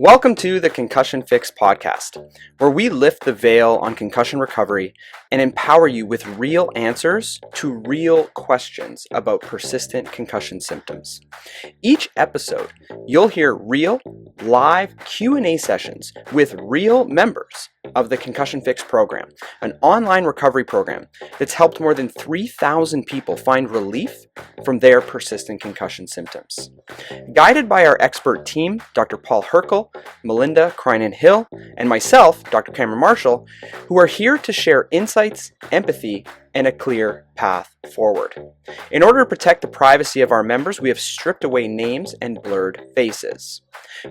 Welcome to the Concussion Fix Podcast, where we lift the veil on concussion recovery and empower you with real answers to real questions about persistent concussion symptoms. Each episode, you'll hear real, live Q&A sessions with real members of the Concussion Fix program, an online recovery program that's helped more than 3,000 people find relief from their persistent concussion symptoms. Guided by our expert team, Dr. Paul Hrkal, Melinda Krynen Hill, and myself, Dr. Cameron Marshall, who are here to share insights, empathy, and a clear path forward. In order to protect the privacy of our members, we have stripped away names and blurred faces.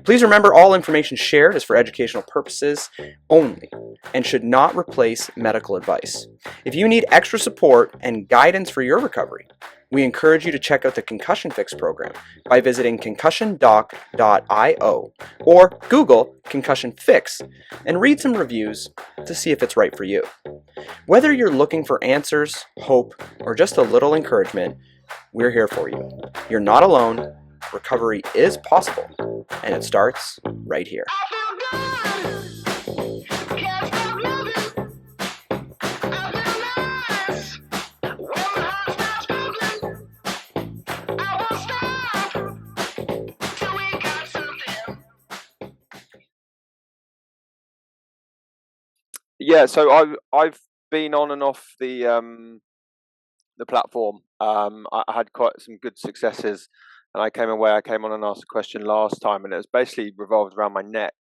Please remember all information shared is for educational purposes only and should not replace medical advice. If you need extra support and guidance for your recovery, we encourage you to check out the Concussion Fix program by visiting concussiondoc.io or Google Concussion Fix and read some reviews to see if it's right for you. Whether you're looking for answers, hope, or just a little encouragement, we're here for you. You're not alone. Recovery is possible, and it starts right here. Yeah, so I've been on and off the platform. I had quite some good successes, and I came on and asked a question last time, and it was basically revolved around my neck,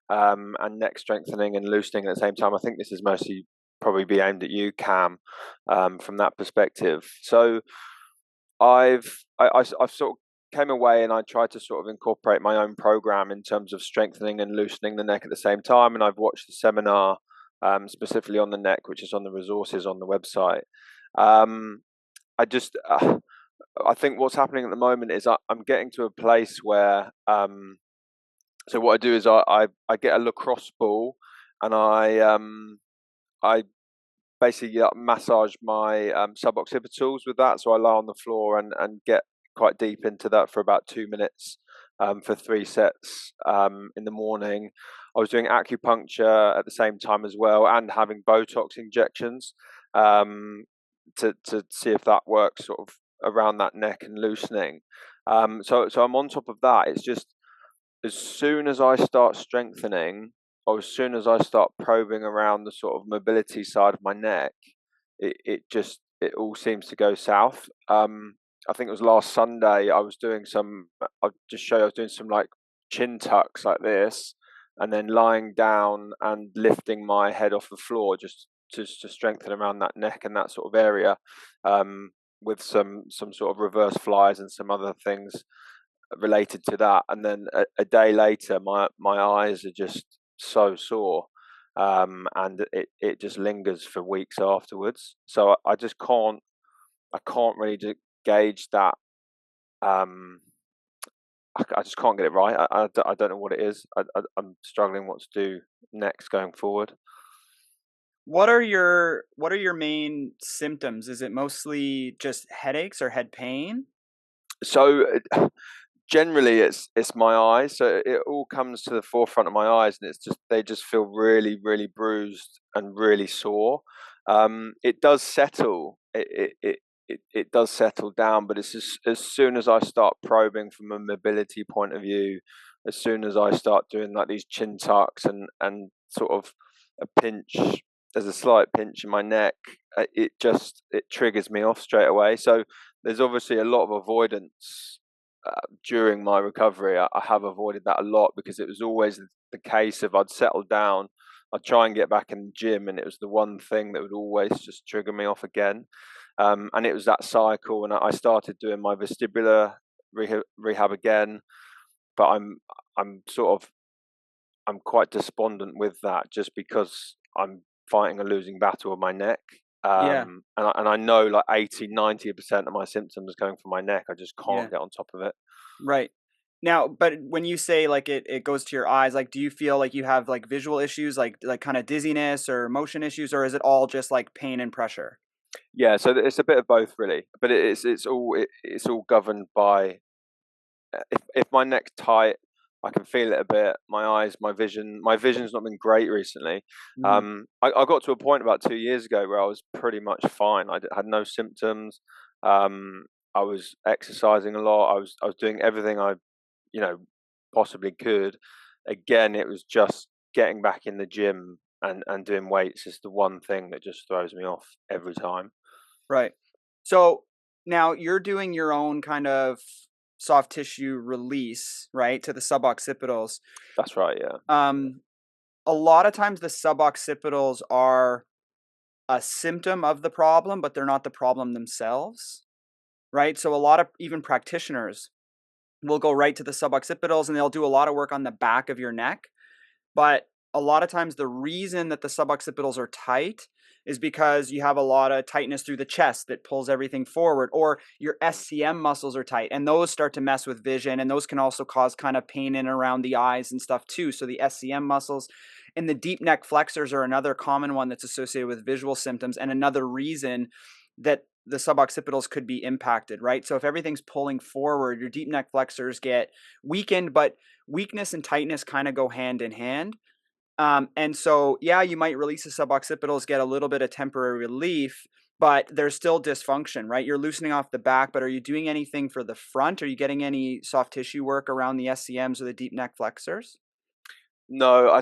and neck strengthening and loosening at the same time. I think this is mostly probably be aimed at you, Cam, from that perspective. So I've sort of came away and I tried to sort of incorporate my own program in terms of strengthening and loosening the neck at the same time, and I've watched the seminar. Specifically on the neck, which is on the resources on the website. I think what's happening at the moment is I'm getting to a place where, so what I do is I get a lacrosse ball and I basically massage my suboccipitals with that. So I lie on the floor and get quite deep into that for about 2 minutes for 3 sets in the morning. I was doing acupuncture at the same time as well, and having Botox injections to see if that works sort of around that neck and loosening. So I'm on top of that. It's just as soon as I start strengthening, or as soon as I start probing around the sort of mobility side of my neck, it all seems to go south. I think it was last Sunday. I'll just show you. I was doing some like chin tucks like this, and then lying down and lifting my head off the floor just to strengthen around that neck and that sort of area, with some sort of reverse flies and some other things related to that. And then a day later, my eyes are just so sore, and it just lingers for weeks afterwards. So I can't really gauge that. I just can't get it right. I don't know what it is. I'm struggling what to do next going forward. What are your main symptoms? Is it mostly just headaches or head pain? So generally it's my eyes. So it all comes to the forefront of my eyes, and they just feel really, really bruised and really sore. It does settle. It does settle down, but it's as soon as I start probing from a mobility point of view, as soon as I start doing like these chin tucks and sort of a pinch, there's a slight pinch in my neck, it triggers me off straight away. So there's obviously a lot of avoidance during my recovery. I have avoided that a lot because it was always the case of I'd settle down, I'd try and get back in the gym, and it was the one thing that would always just trigger me off again. And it was that cycle, and I started doing my vestibular rehab again, but I'm quite despondent with that, just because I'm fighting a losing battle with my neck. And I know like 80-90% of my symptoms going from my neck. I just can't get on top of it. Right. Now, but when you say like it goes to your eyes, like do you feel like you have like visual issues, like kind of dizziness or motion issues, or is it all just like pain and pressure? Yeah, so it's a bit of both really, but it's all governed by if my neck's tight, I can feel it a bit. My eyes, my vision's not been great recently. Mm. I got to a point about 2 years ago where I was pretty much fine. Had no symptoms. I was exercising a lot. I was doing everything I, you know, possibly could. Again, it was just getting back in the gym and doing weights is the one thing that just throws me off every time. Right. So now you're doing your own kind of soft tissue release, right, to the suboccipitals. That's right, yeah. Um, a lot of times the suboccipitals are a symptom of the problem, but they're not the problem themselves, right? So a lot of even practitioners will go right to the suboccipitals and they'll do a lot of work on the back of your neck. But a lot of times the reason that the suboccipitals are tight is because you have a lot of tightness through the chest that pulls everything forward, or your SCM muscles are tight and those start to mess with vision, and those can also cause kind of pain in and around the eyes and stuff too. So the SCM muscles and the deep neck flexors are another common one that's associated with visual symptoms, and another reason that the suboccipitals could be impacted, right? So if everything's pulling forward, your deep neck flexors get weakened, but weakness and tightness kind of go hand in hand. And so, yeah, you might release the suboccipitals, get a little bit of temporary relief, but there's still dysfunction, right? You're loosening off the back, but are you doing anything for the front? Are you getting any soft tissue work around the SCMs or the deep neck flexors? No,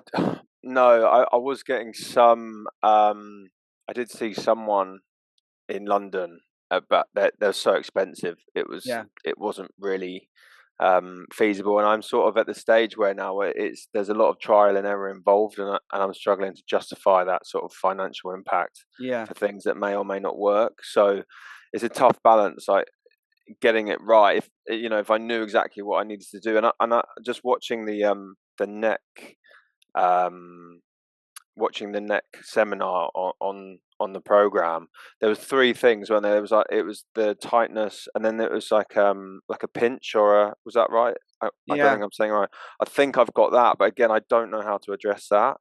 no, I was getting some. I did see someone in London, but they're so expensive. Yeah. It wasn't really feasible, and I'm sort of at the stage where now where there's a lot of trial and error involved, and I'm struggling to justify that sort of financial impact Yeah. for things that may or may not work. So it's a tough balance, like getting it right. If if I knew exactly what I needed to do, and I just the neck um watching the neck seminar on the program, there was three things when there was like it was the tightness, and then it was like a pinch or a was that right? I don't Yeah. think I'm saying it right. I think I've got that, but again, I don't know how to address that.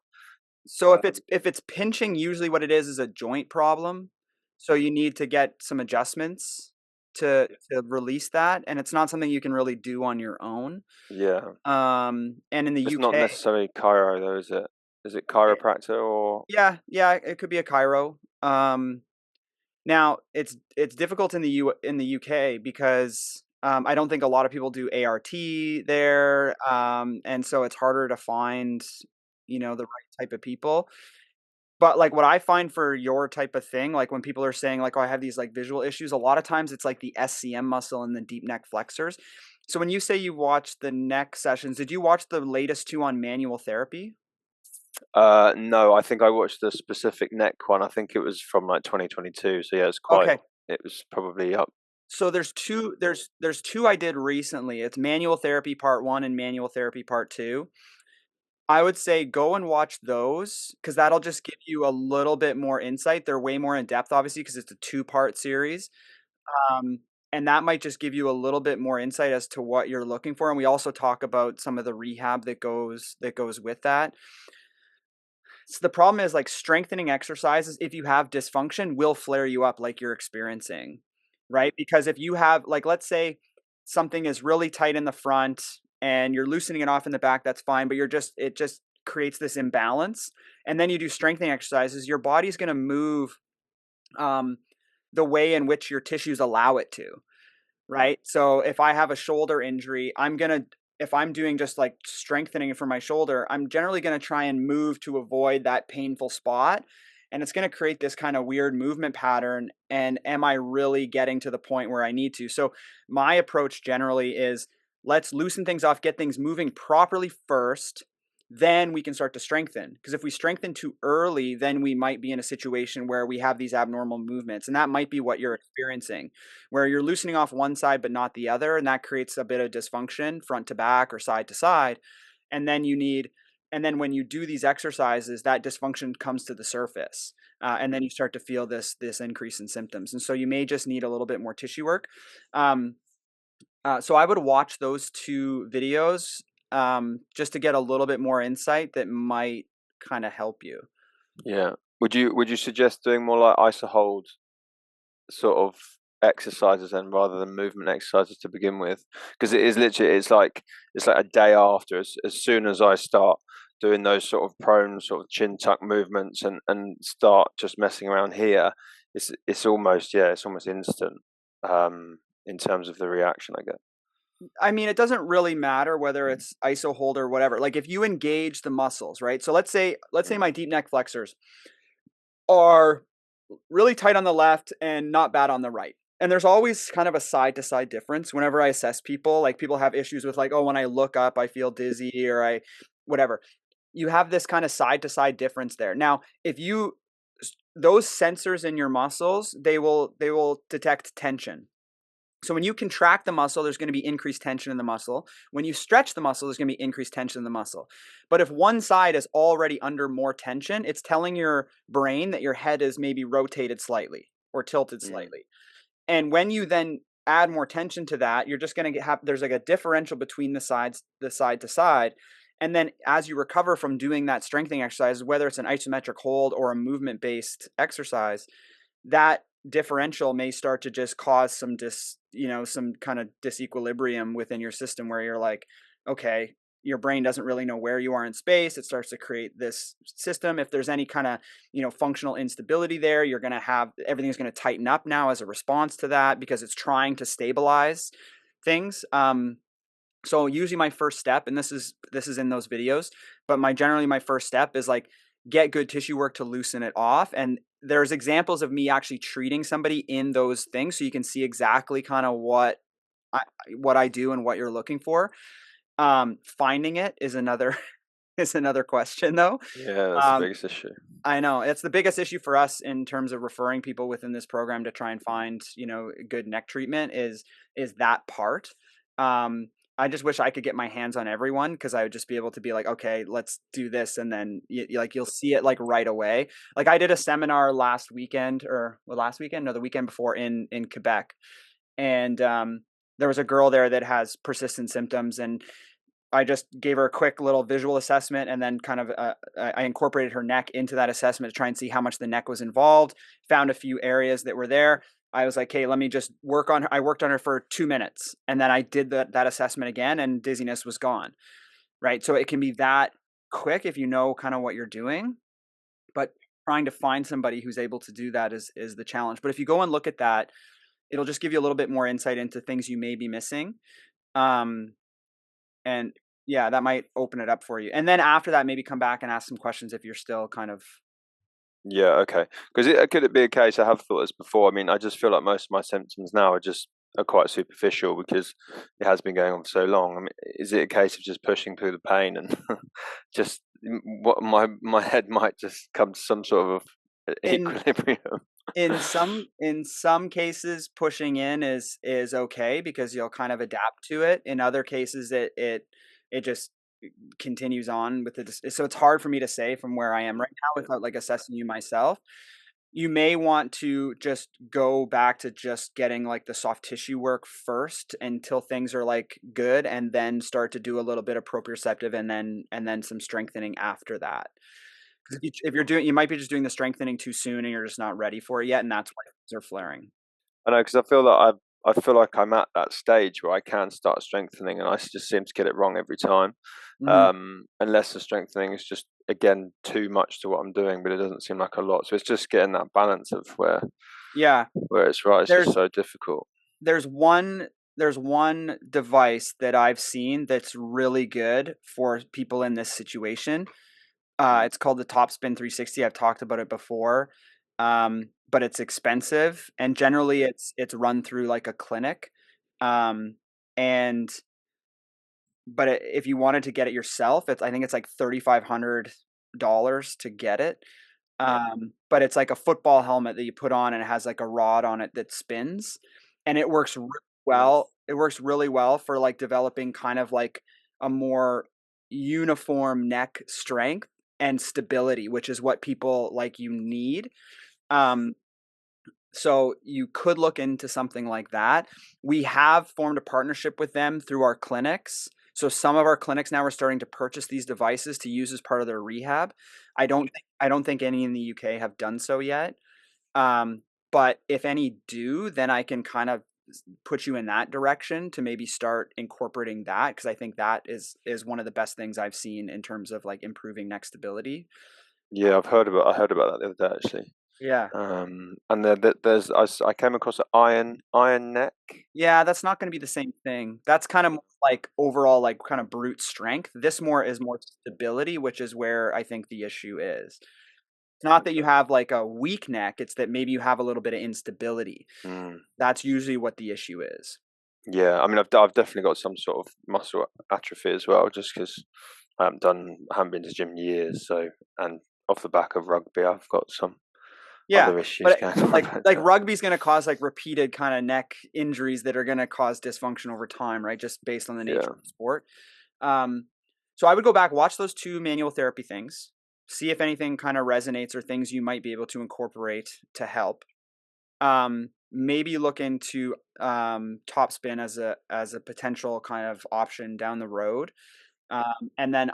So Um, if it's pinching, usually what it is a joint problem. So you need to get some adjustments to release that, and it's not something you can really do on your own. yeah, And in the it's not UK, necessarily chiro though, is it? Is it chiropractor or yeah, yeah, it could be a chiro. Now it's difficult in in the UK because I don't think a lot of people do ART there, and so it's harder to find, the right type of people. But like what I find for your type of thing, like when people are saying like, "Oh, I have these like visual issues," a lot of times it's like the SCM muscle and the deep neck flexors. So when you say you watched the neck sessions, did you watch the latest two on manual therapy? no, I think I watched the specific neck one. I think it was from like 2022. So yeah, Okay. it was probably up. So there's two I did recently. It's manual therapy part 1 and manual therapy part 2. I would say go and watch those because that'll just give you a little bit more insight. They're way more in depth, obviously, because it's a two-part series. Um, and that might just give you a little bit more insight as to what you're looking for. And we also talk about some of the rehab that goes with that. So the problem is like strengthening exercises, if you have dysfunction, will flare you up like you're experiencing, right? Because if you have, like, let's say something is really tight in the front and you're loosening it off in the back, that's fine, but it just creates this imbalance. And then you do strengthening exercises, your body's going to move um, the way in which your tissues allow it to. Right? So if I have a shoulder injury, if I'm doing just like strengthening for my shoulder, I'm generally gonna try and move to avoid that painful spot. And it's gonna create this kind of weird movement pattern. And am I really getting to the point where I need to? So my approach generally is let's loosen things off, get things moving properly first, then we can start to strengthen. Because if we strengthen too early, then we might be in a situation where we have these abnormal movements. And that might be what you're experiencing, where you're loosening off one side but not the other. And that creates a bit of dysfunction front to back or side to side. And then and then when you do these exercises, that dysfunction comes to the surface. And then you start to feel this increase in symptoms. And so you may just need a little bit more tissue work. Um, so I would watch those two videos just to get a little bit more insight that might kind of help you. Yeah. Would you suggest doing more like iso hold sort of exercises then rather than movement exercises to begin with, because it is literally it's like a day after, as soon as I start doing those sort of prone sort of chin tuck movements and start just messing around here, it's almost instant in terms of the reaction I get. I mean, it doesn't really matter whether it's iso hold or whatever. Like if you engage the muscles, right? So let's say my deep neck flexors are really tight on the left and not bad on the right. And there's always kind of a side to side difference whenever I assess people. Like people have issues with like, oh, when I look up, I feel dizzy or I whatever. You have this kind of side to side difference there. Now, if you those sensors in your muscles, they will detect tension. So when you contract the muscle, there's going to be increased tension in the muscle. When you stretch the muscle, there's going to be increased tension in the muscle. But if one side is already under more tension, it's telling your brain that your head is maybe rotated slightly or tilted slightly. And when you then add more tension to that, you're just going to have, there's like a differential between the sides, the side to side. And then as you recover from doing that strengthening exercise, whether it's an isometric hold or a movement-based exercise, that differential may start to just cause some some kind of disequilibrium within your system where you're like, okay, your brain doesn't really know where you are in space. It starts to create this system. If there's any kind of, functional instability there, you're going to have, everything's going to tighten up now as a response to that because it's trying to stabilize things. So usually my first step, and this is in those videos, but generally my first step is like, get good tissue work to loosen it off. And there's examples of me actually treating somebody in those things. So you can see exactly kind of what I do and what you're looking for. Finding it is another question though. Yeah, that's the biggest issue. I know it's the biggest issue for us in terms of referring people within this program to try and find, good neck treatment is that part. I just wish I could get my hands on everyone because I would just be able to be like, okay, let's do this. And then you'll see it like right away. Like I did a seminar last weekend the weekend before in Quebec. And there was a girl there that has persistent symptoms and I just gave her a quick little visual assessment and then kind of I incorporated her neck into that assessment to try and see how much the neck was involved, found a few areas that were there. I was like, hey, let me just work on her. I worked on her for 2 minutes and then I did that assessment again and dizziness was gone, right? So it can be that quick if you know kind of what you're doing, but trying to find somebody who's able to do that is the challenge. But if you go and look at that, it'll just give you a little bit more insight into things you may be missing. And yeah, that might open it up for you. And then after that, maybe come back and ask some questions if you're still kind of. Yeah, okay. Because could it be a case, I have thought this before, I mean, I just feel like most of my symptoms now are quite superficial because it has been going on for so long. I mean, is it a case of just pushing through the pain and just what my head might just come to some sort of equilibrium? In some cases, pushing in is okay because you'll kind of adapt to it. In other cases, it just continues on with it. So it's hard for me to say from where I am right now without like assessing you myself. You may want to just go back to just getting like the soft tissue work first until things are like good, and then start to do a little bit of proprioceptive and then some strengthening after that. If you're doing, you might be just doing the strengthening too soon and you're just not ready for it yet, and that's why things are flaring. I know, because I feel like I'm at that stage where I can start strengthening, and I just seem to get it wrong every time. Unless the strengthening is just again too much to what I'm doing, but it doesn't seem like a lot. So it's just getting that balance of where it's right. It's just so difficult. There's one device that I've seen that's really good for people in this situation. It's called the Topspin 360. I've talked about it before, but it's expensive, and generally it's run through like a clinic. But if you wanted to get it yourself, I think it's like $3,500 to get it. But it's like a football helmet that you put on, and it has like a rod on it that spins, and it works really well. It works really well for like developing kind of like a more uniform neck strength and stability, which is what people like you need. So you could look into something like that. We have formed a partnership with them through our clinics. So some of our clinics now are starting to purchase these devices to use as part of their rehab. I don't think any in the UK have done so yet. But if any do, then I can kind of put you in that direction to maybe start incorporating that, because I think that is one of the best things I've seen in terms of like improving neck stability. Yeah, I heard about that the other day actually. Yeah. And I came across an iron neck. Yeah, that's not going to be the same thing. That's kind of more like overall, like kind of brute strength. This more is more stability, which is where I think the issue is. It's not that you have like a weak neck, it's that maybe you have a little bit of instability. That's usually what the issue is. Yeah, I mean, I've definitely got some sort of muscle atrophy as well, just because I haven't been to gym in years. So, and off the back of rugby, I've got some other issues but going on. like rugby's going to cause like repeated kind of neck injuries that are going to cause dysfunction over time, right? Just based on the nature of the sport. So I would go back, watch those 2 manual therapy things, see if anything kind of resonates or things you might be able to incorporate to help. Maybe look into Topspin as a potential kind of option down the road. And then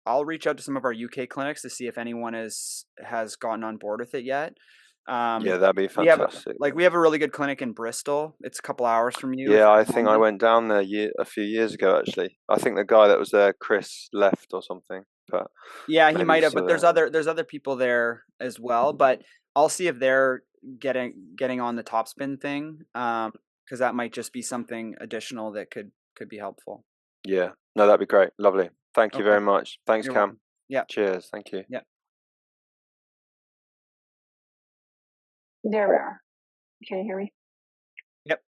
I'll reach out to some of our UK clinics to see if anyone has gotten on board with it yet. Yeah, that'd be fantastic. We have a really good clinic in Bristol. It's a couple hours from you. Yeah, I think I went down there a few years ago actually. I think the guy that was there, Chris, left or something. But yeah, he might have. But there's other people there as well. But I'll see if they're getting on the Topspin thing, because that might just be something additional that could be helpful. Yeah, no, that'd be great. Lovely. Thank you very much. Thanks, You're Cam. welcome. Yeah. Cheers. Thank you. Yeah. There we are. Can you hear me? Yep.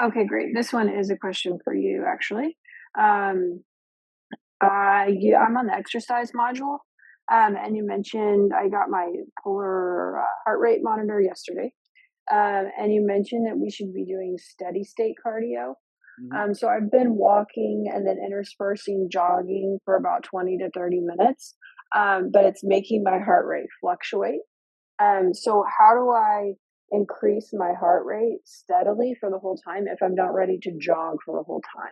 Okay, great. This one is a question for you, actually. I'm on the exercise module, and you mentioned I got my polar heart rate monitor yesterday, and you mentioned that we should be doing steady state cardio. So I've been walking and then interspersing jogging for about 20 to 30 minutes, but it's making my heart rate fluctuate. So how do I increase my heart rate steadily for the whole time if I'm not ready to jog for the whole time?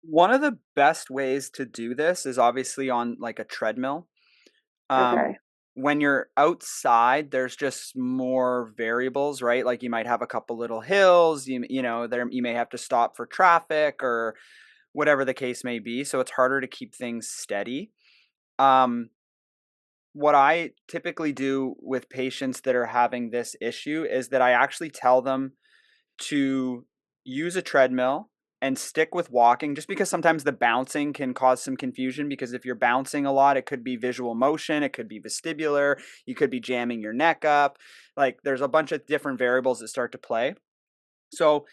One of the best ways to do this is obviously on like a treadmill. Okay. When you're outside, there's just more variables, right? Like you might have a couple little hills, you may have to stop for traffic or whatever the case may be. So it's harder to keep things steady. What I typically do with patients that are having this issue is that I actually tell them to use a treadmill and stick with walking, just because sometimes the bouncing can cause some confusion, because if you're bouncing a lot, it could be visual motion, it could be vestibular, you could be jamming your neck up. Like there's a bunch of different variables that start to play. So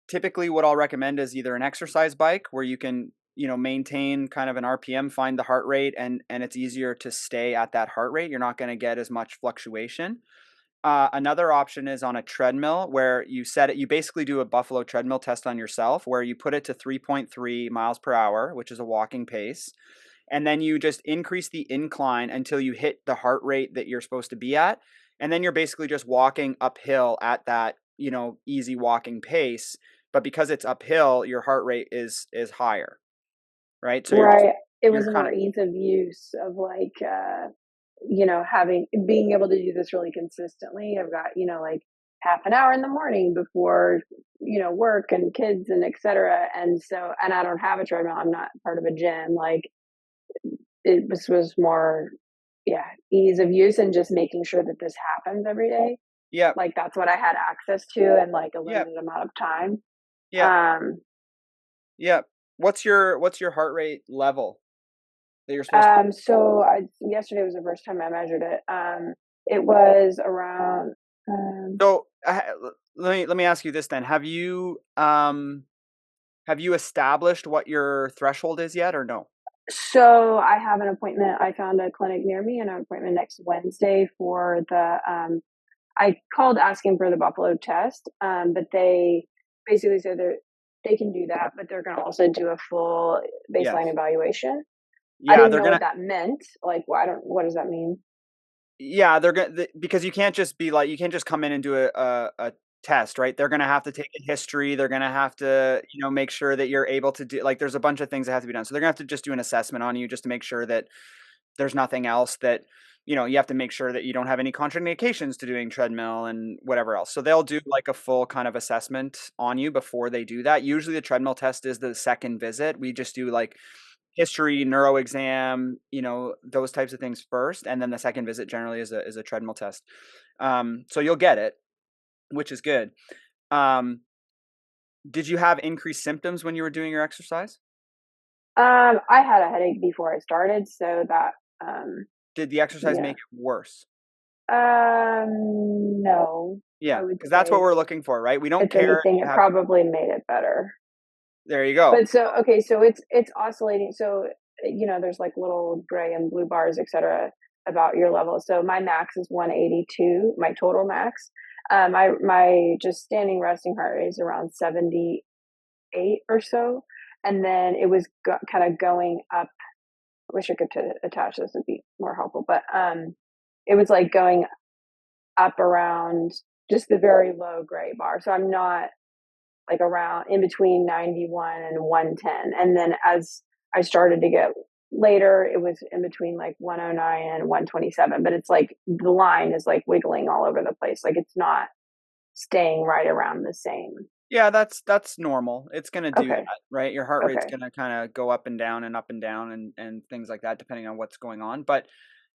typically what I'll recommend is either an exercise bike where you can, maintain kind of an RPM, find the heart rate, and it's easier to stay at that heart rate. You're not going to get as much fluctuation. Another option is on a treadmill where you basically do a Buffalo treadmill test on yourself, where you put it to 3.3 miles per hour, which is a walking pace. And then you just increase the incline until you hit the heart rate that you're supposed to be at. And then you're basically just walking uphill at that, easy walking pace. But because it's uphill, your heart rate is higher. Right. So it was more ease of use of like, being able to do this really consistently. I've got, like half an hour in the morning before, work and kids and et cetera. And so, and I don't have a treadmill. I'm not part of a gym. Like it was more, ease of use and just making sure that this happens every day. Yeah. Like that's what I had access to and like a limited amount of time. Yeah. Yeah. What's your heart rate level that you're supposed to? So yesterday was the first time I measured it. It was around. So let me ask you this then: Have you established what your threshold is yet, or no? So I have an appointment. I found a clinic near me, and an appointment next Wednesday for the. I called asking for the Buffalo test, but they basically said they can do that, but they're going to also do a full baseline evaluation. Yeah, I didn't know what that meant. Like, what does that mean? Yeah, they're gonna because you can't just come in and do a test, right? They're gonna have to take a history. They're gonna have to, make sure that you're able to do. Like, there's a bunch of things that have to be done. So they're gonna have to just do an assessment on you just to make sure that there's nothing else that you have to make sure that you don't have any contraindications to doing treadmill and whatever else. So they'll do like a full kind of assessment on you before they do that. Usually the treadmill test is the second visit. We just do like history, neuro exam, those types of things first. And then the second visit generally is a treadmill test. So you'll get it, which is good. Did you have increased symptoms when you were doing your exercise? I had a headache before I started, so that did the exercise make it worse? No. Yeah, because that's what we're looking for, right? We don't if care. Anything, it probably made it better. There you go. But so it's oscillating. So there's like little gray and blue bars, etc., about your level. So my max is 182, my total max. My just standing resting heart rate is around 78 or so, and then it was kind of going up. I wish I could attach this would be more helpful, but it was like going up around just the very low gray bar. So I'm not like around in between 91 and 110. And then as I started to get later, it was in between like 109 and 127. But it's like the line is like wiggling all over the place. Like it's not staying right around the same. Yeah, that's normal. It's going to do Okay. that, right? Your heart rate's going to kind of go up and down and things like that, depending on what's going on. But,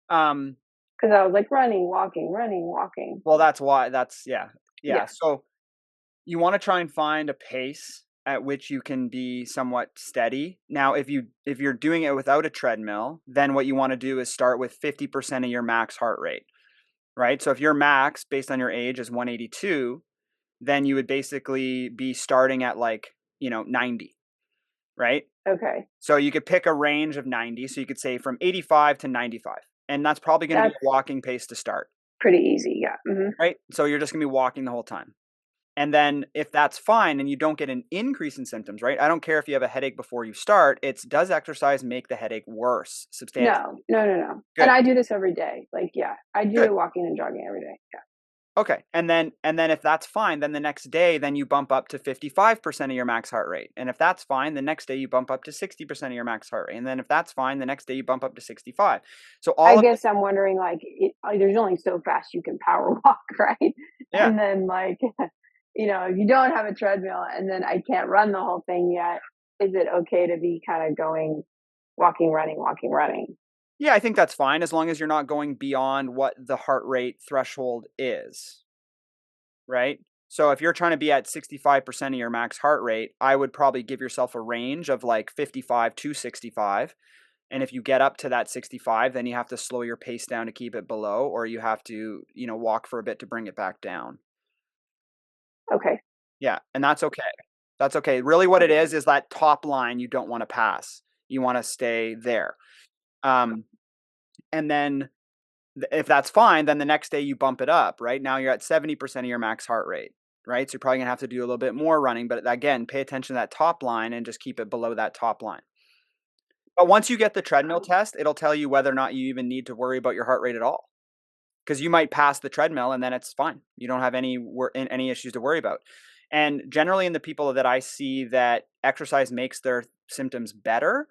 because I was like running, walking. Well, that's why yeah. Yeah. So you want to try and find a pace at which you can be somewhat steady. Now, if you're doing it without a treadmill, then what you want to do is start with 50% of your max heart rate, right? So if your max based on your age is 182, then you would basically be starting at like, 90, right? Okay. So you could pick a range of 90. So you could say from 85 to 95. And that's probably going to be a walking pace to start. Pretty easy, yeah. Mm-hmm. Right? So you're just going to be walking the whole time. And then if that's fine and you don't get an increase in symptoms, right? I don't care if you have a headache before you start. Does exercise make the headache worse substantially? No. Good. And I do this every day. Like, yeah, I do the walking and jogging every day. Yeah. Okay. And then if that's fine, then the next day, then you bump up to 55% of your max heart rate. And if that's fine, the next day you bump up to 60% of your max heart rate. And then if that's fine, the next day you bump up to 65. So I guess I'm wondering, like, there's only so fast you can power walk, right? Yeah. And then like, if you don't have a treadmill and then I can't run the whole thing yet, is it okay to be kind of going walking, running? Yeah, I think that's fine as long as you're not going beyond what the heart rate threshold is, right? So if you're trying to be at 65% of your max heart rate, I would probably give yourself a range of like 55 to 65. And if you get up to that 65, then you have to slow your pace down to keep it below, or you have to, walk for a bit to bring it back down. Okay. Yeah, and that's okay. That's okay. Really what it is that top line you don't want to pass. You want to stay there. And then if that's fine, then the next day you bump it up, right? Now you're at 70% of your max heart rate, right? So you're probably gonna have to do a little bit more running, but again, pay attention to that top line and just keep it below that top line. But once you get the treadmill test, it'll tell you whether or not you even need to worry about your heart rate at all. Because you might pass the treadmill and then it's fine. You don't have any issues to worry about. And generally in the people that I see that exercise makes their symptoms better,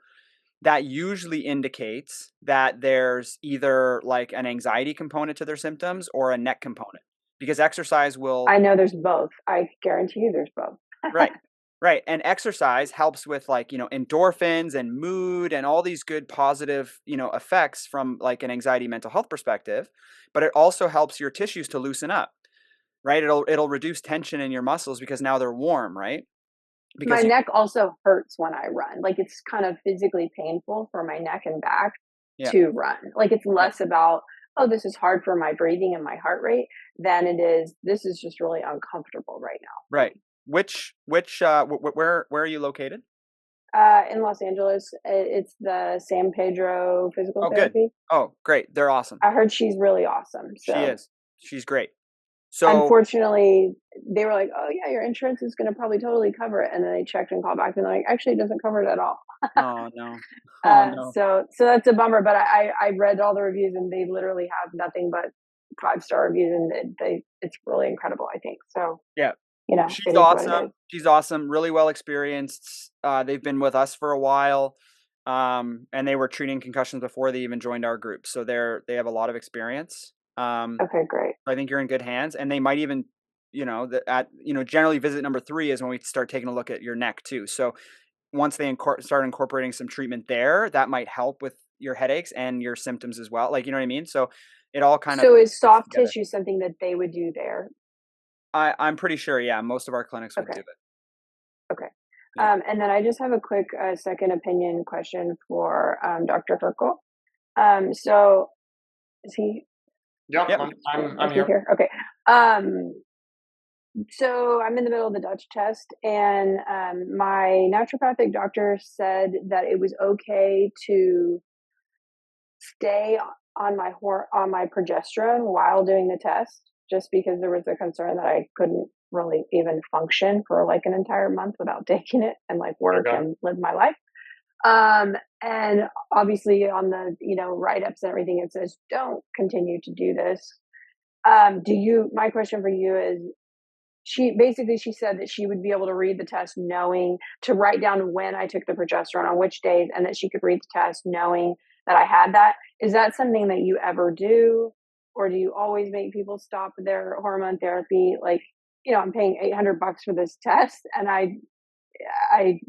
that usually indicates that there's either like an anxiety component to their symptoms or a neck component, because exercise will... I know there's both. I guarantee you there's both. Right. And exercise helps with like, endorphins and mood and all these good positive, effects from like an anxiety mental health perspective, but it also helps your tissues to loosen up, right? It'll reduce tension in your muscles because now they're warm, right? Because my neck also hurts when I run. Like it's kind of physically painful for my neck and back to run. Like it's less about, oh, this is hard for my breathing and my heart rate than it is, this is just really uncomfortable right now. Right. Where are you located? In Los Angeles. It's the San Pedro Physical Therapy. Good. Oh, great. They're awesome. I heard she's really awesome. So. She is. She's great. So unfortunately, they were like, "Oh yeah, your insurance is going to probably totally cover it," and then they checked and called back, and they're like, "Actually, it doesn't cover it at all." Oh no. No. So that's a bummer. But I read all the reviews, and they literally have nothing but 5-star reviews, and it's really incredible. I think so. Yeah. She's awesome. She's awesome. Really well experienced. They've been with us for a while. and they were treating concussions before they even joined our group. So they have a lot of experience. Okay, great. I think you're in good hands, and they might even, generally visit number 3 is when we start taking a look at your neck too. So once they start incorporating some treatment there, that might help with your headaches and your symptoms as well. Like, you know what I mean? So it all kind of. So is soft together. tissue something that they would do there? I'm pretty sure. Yeah, most of our clinics would do it. Okay. Yeah. And then I just have a quick second opinion question for Dr. Hrkal. So is he? Yep. I'm here. Okay. So I'm in the middle of the Dutch test, and my naturopathic doctor said that it was okay to stay on my progesterone while doing the test, just because there was a concern that I couldn't really even function for like an entire month without taking it and like work and live my life. And obviously on the, write-ups and everything, it says, don't continue to do this. My question for you is, she said that she would be able to read the test knowing to write down when I took the progesterone on which days, and that she could read the test knowing that I had that. Is that something that you ever do? Or do you always make people stop their hormone therapy? Like, I'm paying $800 for this test, and I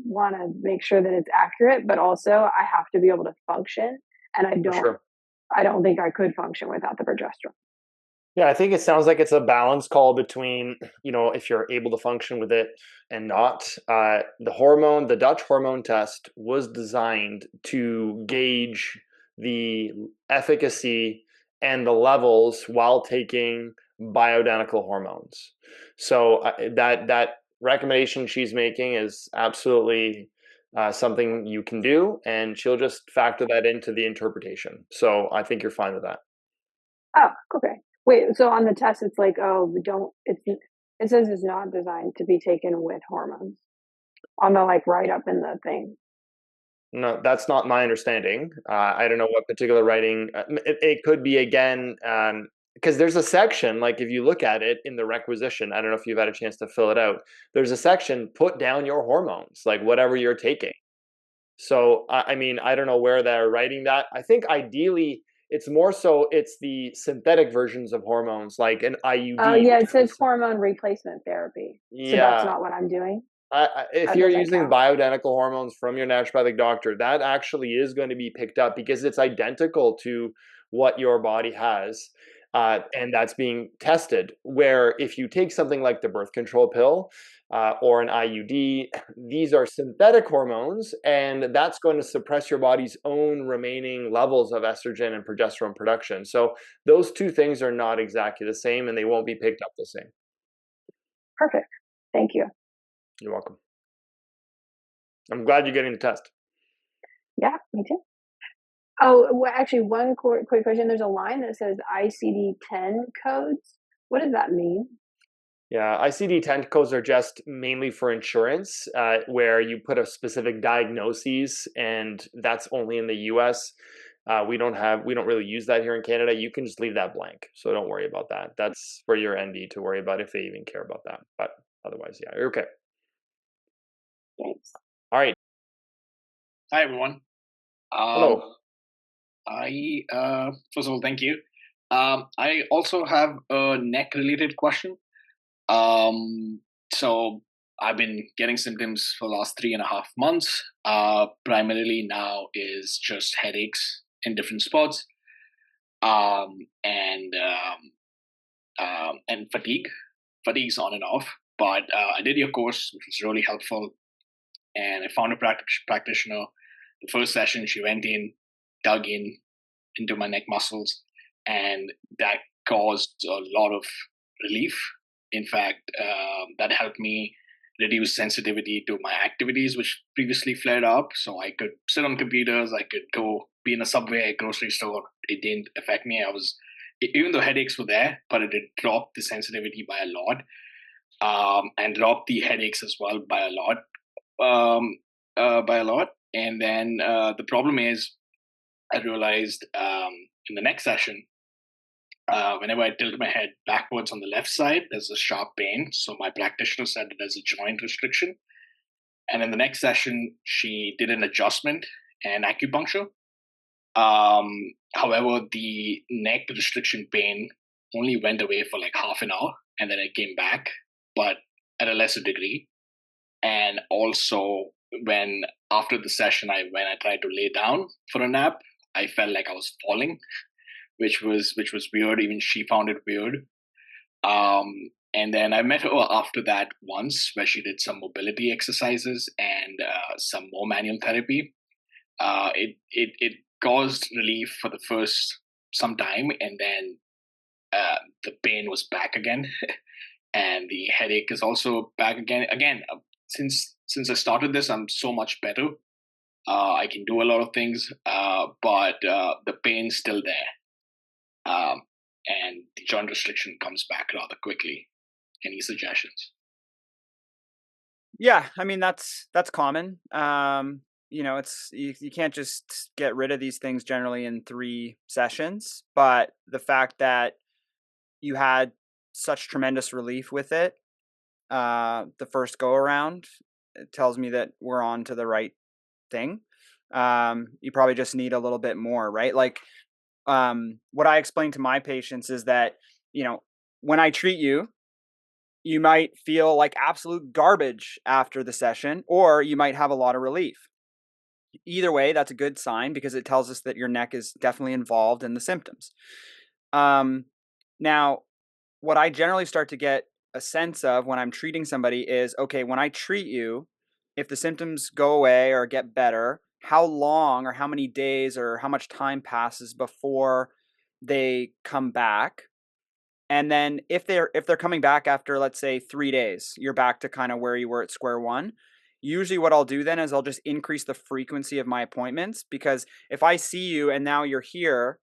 want to make sure that it's accurate, but also I have to be able to function, and I don't think I could function without the progesterone. Yeah, I think it sounds like it's a balance call between, if you're able to function with it and not. The Dutch hormone test was designed to gauge the efficacy and the levels while taking bioidentical hormones. So that recommendation she's making is absolutely something you can do, and she'll just factor that into the interpretation. So I think you're fine with that. Oh, okay. Wait, so on the test, it's like, it says it's not designed to be taken with hormones on the write-up in the thing. No, that's not my understanding. I don't know what particular writing. It could be, again, because there's a section, like if you look at it in the requisition, I don't know if you've had a chance to fill it out. There's a section, put down your hormones, like whatever you're taking. So, I don't know where they're writing that. I think ideally, it's more so it's the synthetic versions of hormones, like an IUD. Oh, yeah, it says hormone replacement therapy. Yeah. So that's not what I'm doing? If you're using bioidentical hormones from your naturopathic doctor, that actually is going to be picked up because it's identical to what your body has. And that's being tested. Where if you take something like the birth control pill or an IUD, these are synthetic hormones, and that's going to suppress your body's own remaining levels of estrogen and progesterone production. So those two things are not exactly the same, and they won't be picked up the same. Perfect. Thank you. You're welcome. I'm glad you're getting the test. Yeah, me too. Oh, well, actually, one quick question. There's a line that says ICD-10 codes. What does that mean? Yeah, ICD-10 codes are just mainly for insurance, where you put a specific diagnosis, and that's only in the US. We don't really use that here in Canada. You can just leave that blank, so don't worry about that. That's for your ND to worry about if they even care about that. But otherwise, yeah, you're okay. Thanks. All right. Hi, everyone. Hello. First of all, thank you. I also have a neck-related question. So I've been getting symptoms for the last 3.5 months. Primarily now is just headaches in different spots, and fatigue. Fatigue's on and off. But I did your course, which was really helpful, and I found a practitioner. The first session, she went in, dug into my neck muscles, and that caused a lot of relief. In fact, that helped me reduce sensitivity to my activities, which previously flared up. So I could sit on computers, I could go be in a subway, grocery store. It didn't affect me. Even though headaches were there, but it did drop the sensitivity by a lot, and drop the headaches as well by a lot. And then the problem is, I realized in the next session, whenever I tilt my head backwards on the left side, there's a sharp pain. So my practitioner said that there's a joint restriction. And in the next session, she did an adjustment, and acupuncture. However, the neck restriction pain only went away for like half an hour, and then it came back, but at a lesser degree. And also, when after the session, when I tried to lay down for a nap, I felt like I was falling, which was weird. Even she found it weird. And then I met her after that once, where she did some mobility exercises and some more manual therapy. It caused relief for the first some time, and then the pain was back again, and the headache is also back again. Again, since I started this, I'm so much better. I can do a lot of things, but the pain's still there, and the joint restriction comes back rather quickly. Any suggestions? Yeah, I mean that's common. It's you can't just get rid of these things generally in 3 sessions, but the fact that you had such tremendous relief with it the first go around, it tells me that we're on to the right thing. You probably just need a little bit more, right? Like what I explain to my patients is that, when I treat you, you might feel like absolute garbage after the session, or you might have a lot of relief. Either way, that's a good sign because it tells us that your neck is definitely involved in the symptoms. Now, what I generally start to get a sense of when I'm treating somebody is, okay, when I treat you, if the symptoms go away or get better, how long or how many days or how much time passes before they come back? And then if they're coming back after, let's say, 3 days, you're back to kind of where you were at square one. Usually what I'll do then is I'll just increase the frequency of my appointments, because if I see you and now you're here,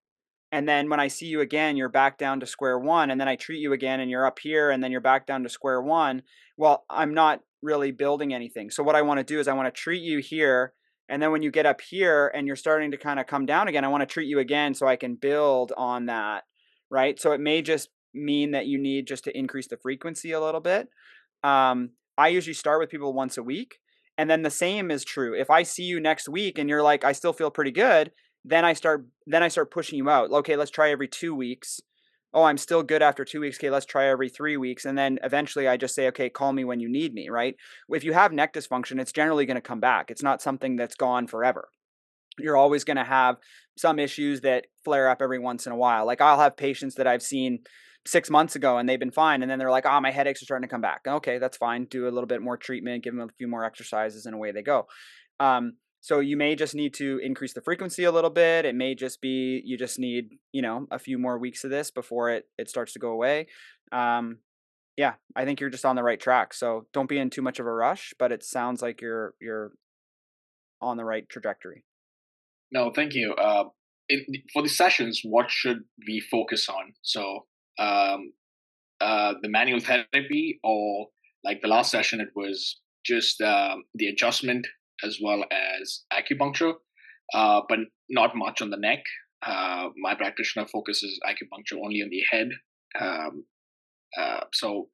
and then when I see you again, you're back down to square one, and then I treat you again and you're up here and then you're back down to square one, well, I'm not really building anything. So what I want to do is I want to treat you here, and then when you get up here and you're starting to kind of come down again, I want to treat you again so I can build on that, right? So it may just mean that you need just to increase the frequency a little bit. I usually start with people once a week, and then the same is true. If I see you next week and you're like, I still feel pretty good, then I start pushing you out. Okay, let's try every 2 weeks. Oh, I'm still good after 2 weeks. Okay, let's try every 3 weeks. And then eventually I just say, okay, call me when you need me, right? If you have neck dysfunction, it's generally going to come back. It's not something that's gone forever. You're always going to have some issues that flare up every once in a while. Like I'll have patients that I've seen 6 months ago and they've been fine. And then they're like, oh, my headaches are starting to come back. Okay, that's fine. Do a little bit more treatment, give them a few more exercises, and away they go. So you may just need to increase the frequency a little bit. It may just be, you just need, a few more weeks of this before it starts to go away. Yeah, I think you're just on the right track. So don't be in too much of a rush, but it sounds like you're on the right trajectory. No, thank you. For the sessions, what should we focus on? So the manual therapy, or like the last session, it was just the adjustment as well as acupuncture, but not much on the neck. My practitioner focuses acupuncture only on the head. So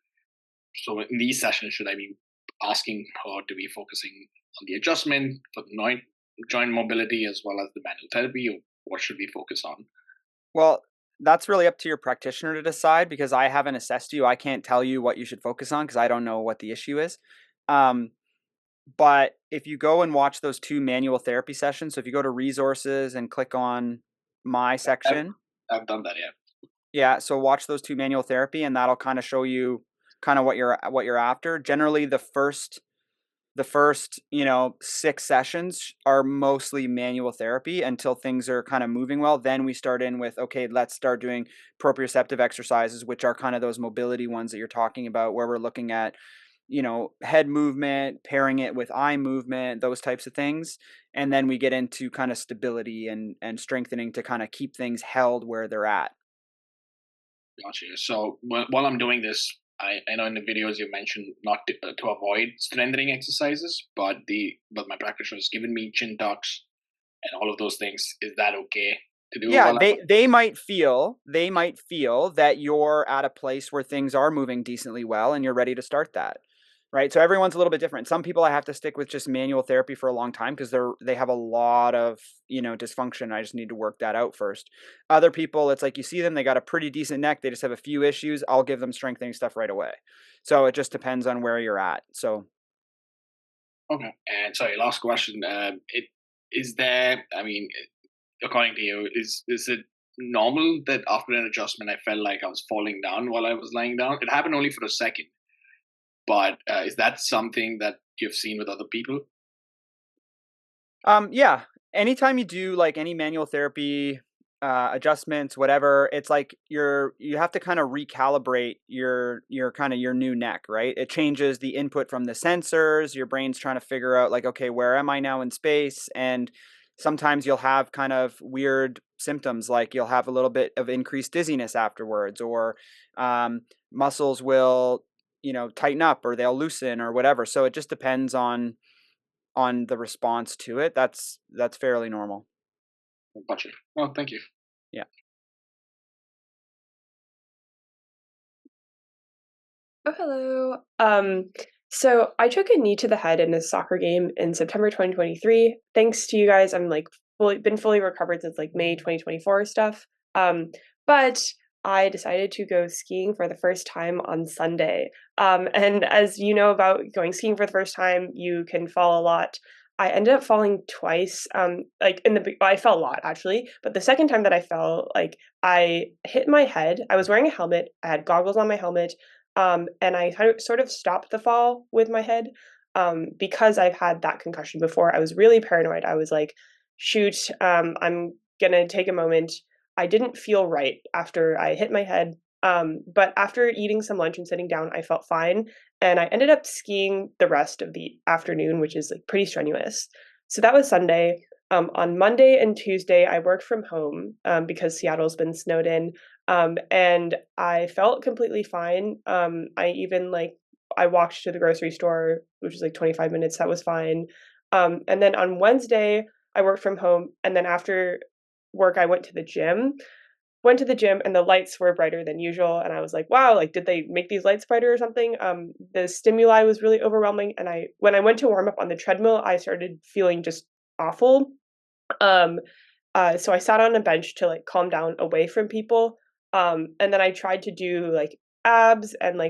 in these sessions, should I be asking her to be focusing on the adjustment for the joint mobility as well as the manual therapy, or what should we focus on? Well, that's really up to your practitioner to decide, because I haven't assessed you. I can't tell you what you should focus on because I don't know what the issue is. But if you go and watch those 2 manual therapy sessions, so if you go to resources and click on my section. I've done that, yeah. Yeah, so watch those 2 manual therapy, and that'll kind of show you kind of what you're after. Generally, the first 6 sessions are mostly manual therapy until things are kind of moving well. Then we start in with, okay, let's start doing proprioceptive exercises, which are kind of those mobility ones that you're talking about, where we're looking at head movement, pairing it with eye movement, those types of things. And then we get into kind of stability and strengthening to kind of keep things held where they're at. Gotcha. So while I'm doing this, I know in the videos you mentioned not to avoid strengthening exercises, but my practitioner has given me chin tucks and all of those things. Is that okay to do? Yeah, they might feel that you're at a place where things are moving decently well and you're ready to start that. right? So everyone's a little bit different. Some people I have to stick with just manual therapy for a long time because they have a lot of, dysfunction. I just need to work that out first. Other people, it's like you see them, they got a pretty decent neck, they just have a few issues. I'll give them strengthening stuff right away. So it just depends on where you're at. So okay. And sorry, last question. Is there? I mean, according to you, is it normal that after an adjustment I felt like I was falling down while I was lying down? It happened only for a second, but is that something that you've seen with other people? Yeah. Anytime you do like any manual therapy, adjustments, whatever, it's like you have to kind of recalibrate your new neck, right? It changes the input from the sensors. Your brain's trying to figure out like, okay, where am I now in space? And sometimes you'll have kind of weird symptoms, like you'll have a little bit of increased dizziness afterwards, or muscles will, tighten up or they'll loosen or whatever. So it just depends on the response to it. That's fairly normal. Gotcha. Well, thank you. Yeah. Oh, hello. So I took a knee to the head in a soccer game in September 2023. Thanks to you guys, I'm like been fully recovered since like May 2024 stuff. But I decided to go skiing for the first time on Sunday. And as you know about going skiing for the first time, you can fall a lot. I ended up falling twice. I fell a lot actually, but the second time that I fell, like I hit my head. I was wearing a helmet. I had goggles on my helmet. And I sort of stopped the fall with my head. Because I've had that concussion before. I was really paranoid. I was like, shoot, I'm gonna take a moment. I didn't feel right after I hit my head. But after eating some lunch and sitting down, I felt fine. And I ended up skiing the rest of the afternoon, which is like pretty strenuous. So that was Sunday. On Monday and Tuesday, I worked from home because Seattle's been snowed in. And I felt completely fine. I walked to the grocery store, which is like 25 minutes. That was fine. And then on Wednesday, I worked from home. And then after work, I went to the gym. And the lights were brighter than usual. And I was like, wow, like, did they make these lights brighter or something? The stimuli was really overwhelming. And when I went to warm up on the treadmill, I started feeling just awful. So I sat on a bench to like calm down away from people. And then I tried to do like abs and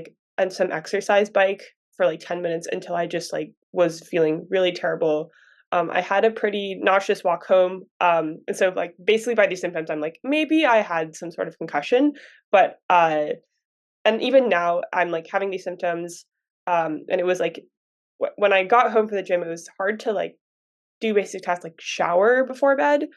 some exercise bike for like 10 minutes until I just like was feeling really terrible. I had a pretty nauseous walk home. And so like basically by these symptoms, I'm like, maybe I had some sort of concussion, but, and even now I'm like having these symptoms. And it was like, when I got home from the gym, it was hard to like do basic tasks like shower before bed.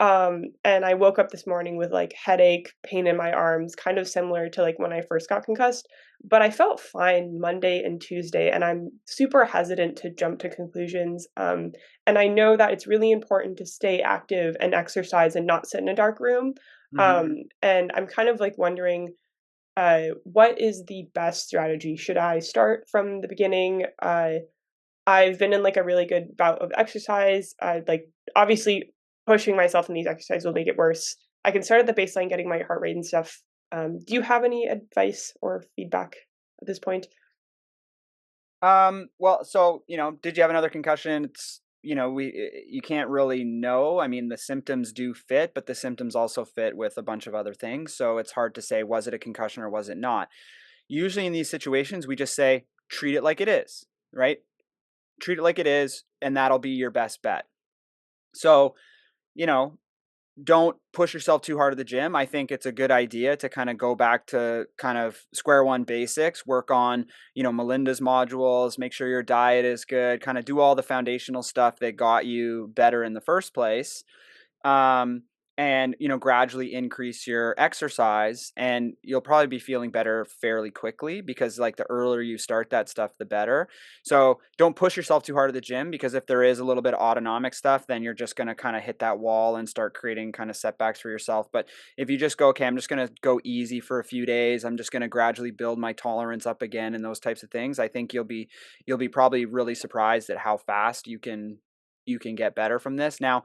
And I woke up this morning with like headache, pain in my arms, kind of similar to like when I first got concussed, but I felt fine Monday and Tuesday, and I'm super hesitant to jump to conclusions. And I know that it's really important to stay active and exercise and not sit in a dark room. And I'm kind of like wondering, what is the best strategy? Should I start from the beginning? I've been in like a really good bout of exercise. Like obviously pushing myself in these exercises will make it worse. I can start at the baseline, getting my heart rate and stuff. Do you have any advice or feedback at this point? Well, so, did you have another concussion? It's, you can't really know. I mean, the symptoms do fit, but the symptoms also fit with a bunch of other things. So it's hard to say, was it a concussion or was it not? Usually in these situations, we just say, treat it like it is, right? Treat it like it is, and that'll be your best bet. So, don't push yourself too hard at the gym. I think it's a good idea to kind of go back to kind of square one basics, work on, Melinda's modules, make sure your diet is good, kind of do all the foundational stuff that got you better in the first place. And, gradually increase your exercise, and you'll probably be feeling better fairly quickly, because like the earlier you start that stuff, the better. So don't push yourself too hard at the gym, because if there is a little bit of autonomic stuff, then you're just going to kind of hit that wall and start creating kind of setbacks for yourself. But if you just go, okay, I'm just going to go easy for a few days, I'm just going to gradually build my tolerance up again and those types of things, I think you'll be probably really surprised at how fast you can get better from this. Now,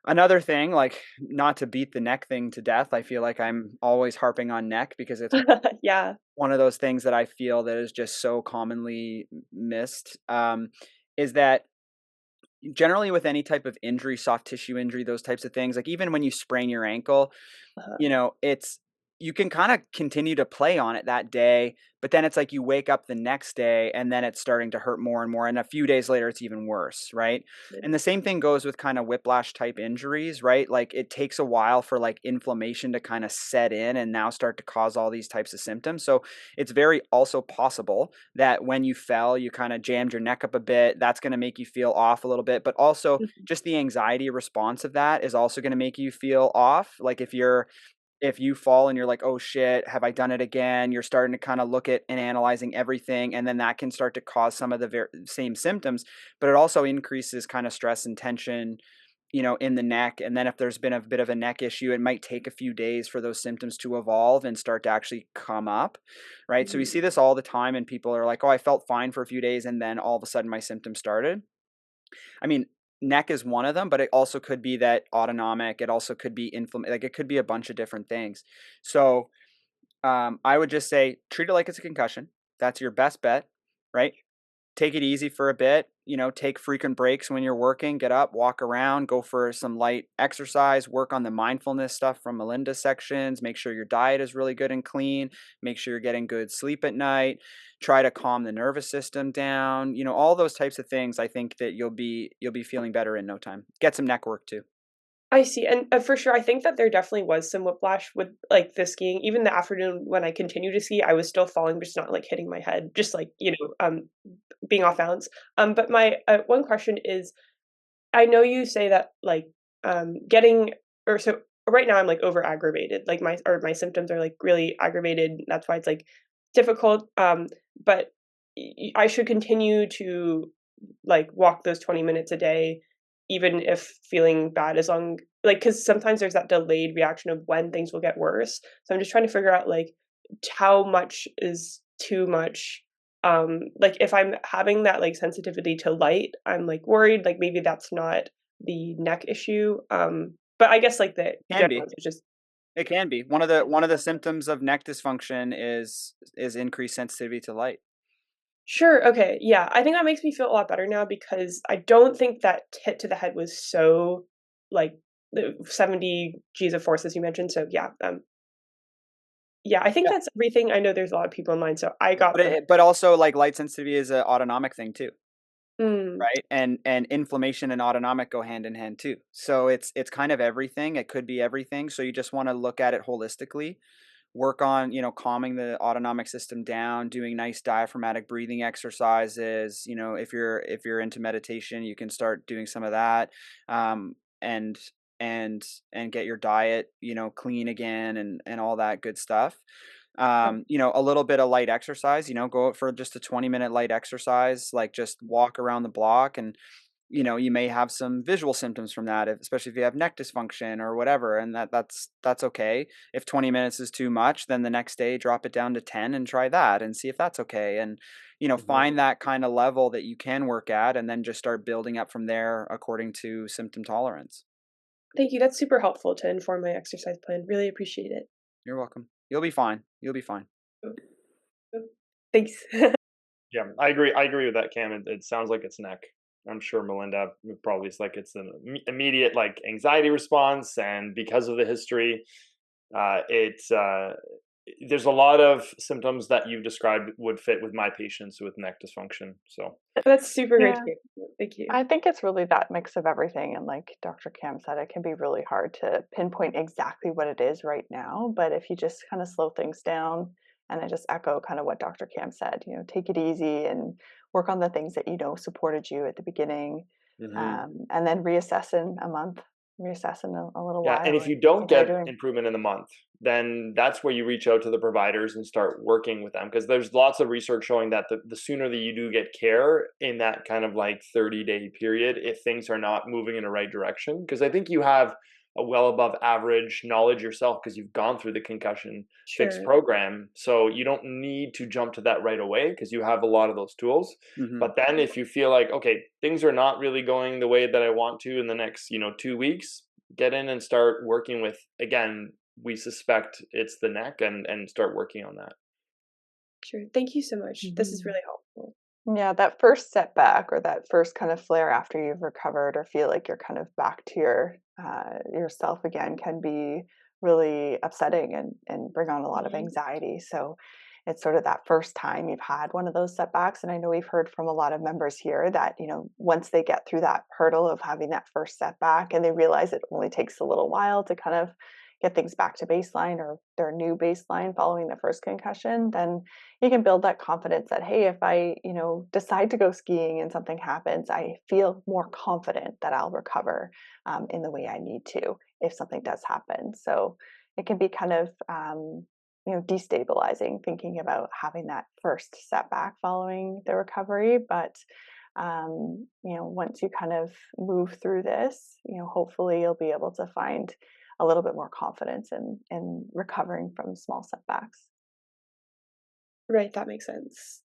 Another thing, like, not to beat the neck thing to death, I feel like I'm always harping on neck because it's Yeah. one of those things that I feel that is just so commonly missed, is that generally with any type of injury, soft tissue injury, those types of things, like even when you sprain your ankle, Uh-huh. it's you can kind of continue to play on it that day, but then it's like you wake up the next day and then it's starting to hurt more and more. And a few days later, it's even worse, right? And the same thing goes with kind of whiplash type injuries, right? Like it takes a while for like inflammation to kind of set in and now start to cause all these types of symptoms. So it's very also possible that when you fell, you kind of jammed your neck up a bit. That's going to make you feel off a little bit, but also just the anxiety response of that is also going to make you feel off. Like if you fall and you're like, oh shit, have I done it again? You're starting to kind of look at and analyzing everything. And then that can start to cause some of the same symptoms, but it also increases kind of stress and tension, in the neck. And then if there's been a bit of a neck issue, it might take a few days for those symptoms to evolve and start to actually come up. Right. So we see this all the time and people are like, oh, I felt fine for a few days. And then all of a sudden my symptoms started. I mean, neck is one of them, but it also could be that autonomic. It also could be like it could be a bunch of different things. So I would just say treat it like it's a concussion. That's your best bet, right? Take it easy for a bit. Take frequent breaks when you're working. Get up, walk around, go for some light exercise. Work on the mindfulness stuff from Melinda's sections. Make sure your diet is really good and clean. Make sure you're getting good sleep at night. Try to calm the nervous system down. All those types of things. I think that you'll be feeling better in no time. Get some neck work too. I see, and for sure, I think that there definitely was some whiplash with like the skiing. Even the afternoon when I continued to ski, I was still falling, just not like hitting my head, just like being off balance. But my one question is, I know you say that like getting or so right now I'm like over aggravated, like my symptoms are like really aggravated. That's why it's like difficult. But I should continue to like walk those 20 minutes a day even if feeling bad, as long like because sometimes there's that delayed reaction of when things will get worse. So I'm just trying to figure out like how much is too much. Like if I'm having that like sensitivity to light, I'm like worried like maybe that's not the neck issue. But I guess like the Can be. general is just It can be. One of the symptoms of neck dysfunction is increased sensitivity to light. sure. Okay. Yeah. I think that makes me feel a lot better now because I don't think that hit to the head was so like the 70 G's of force as you mentioned. So yeah. Yeah, I think Yeah. that's everything. I know there's a lot of people in line, so I got But also like light sensitivity is an autonomic thing too. Mm, Right? And inflammation and autonomic go hand in hand too. So it's kind of everything. It could be everything. So you just want to look at it holistically. Work on, calming the autonomic system down, doing nice diaphragmatic breathing exercises. If you're into meditation, you can start doing some of that. And and get your diet, clean again and all that good stuff. A little bit of light exercise, go out for just a 20-minute light exercise, like just walk around the block. And you may have some visual symptoms from that, especially if you have neck dysfunction or whatever, and that's okay. If 20 minutes is too much, then the next day drop it down to 10 and try that and see if that's okay. And find that kind of level that you can work at and then just start building up from there according to symptom tolerance. thank you. That's super helpful to inform my exercise plan. Really appreciate it. You're welcome. You'll be fine. You'll be fine. Thanks. Yeah, I agree with that, Cam. It sounds like it's neck. I'm sure Melinda probably is like it's an immediate like anxiety response, and because of the history, it's there's a lot of symptoms that you've described would fit with my patients with neck dysfunction. So That's super great to Yeah. hear. Thank you. I think it's really that mix of everything. And like Dr. Cam said, it can be really hard to pinpoint exactly what it is right now. But if you just kind of slow things down, and I just echo kind of what Dr. Cam said, take it easy and work on the things that supported you at the beginning, and then reassess in a month, reassess in a little yeah, while. and if you don't get improvement in a month, then that's where you reach out to the providers and start working with them, because there's lots of research showing that the sooner that you do get care in that kind of like 30-day period, if things are not moving in the right direction, because I think you have a well above average knowledge yourself because you've gone through the Concussion Fix program. So you don't need to jump to that right away because you have a lot of those tools. But then if you feel like, okay, things are not really going the way that I want to in the next, 2 weeks, get in and start working with, again, we suspect it's the neck, and start working on that. Sure. Thank you so much. This is really helpful. Yeah, that first setback or that first kind of flare after you've recovered or feel like you're kind of back to yourself again can be really upsetting and bring on a lot of anxiety. So it's sort of that first time you've had one of those setbacks. And I know we've heard from a lot of members here that, once they get through that hurdle of having that first setback and they realize it only takes a little while to kind of get things back to baseline or their new baseline following the first concussion, then you can build that confidence that, hey, if I, decide to go skiing and something happens, I feel more confident that I'll recover in the way I need to if something does happen. So it can be kind of, destabilizing thinking about having that first setback following the recovery. But, once you kind of move through this, hopefully you'll be able to find a little bit more confidence in recovering from small setbacks. Right, that makes sense.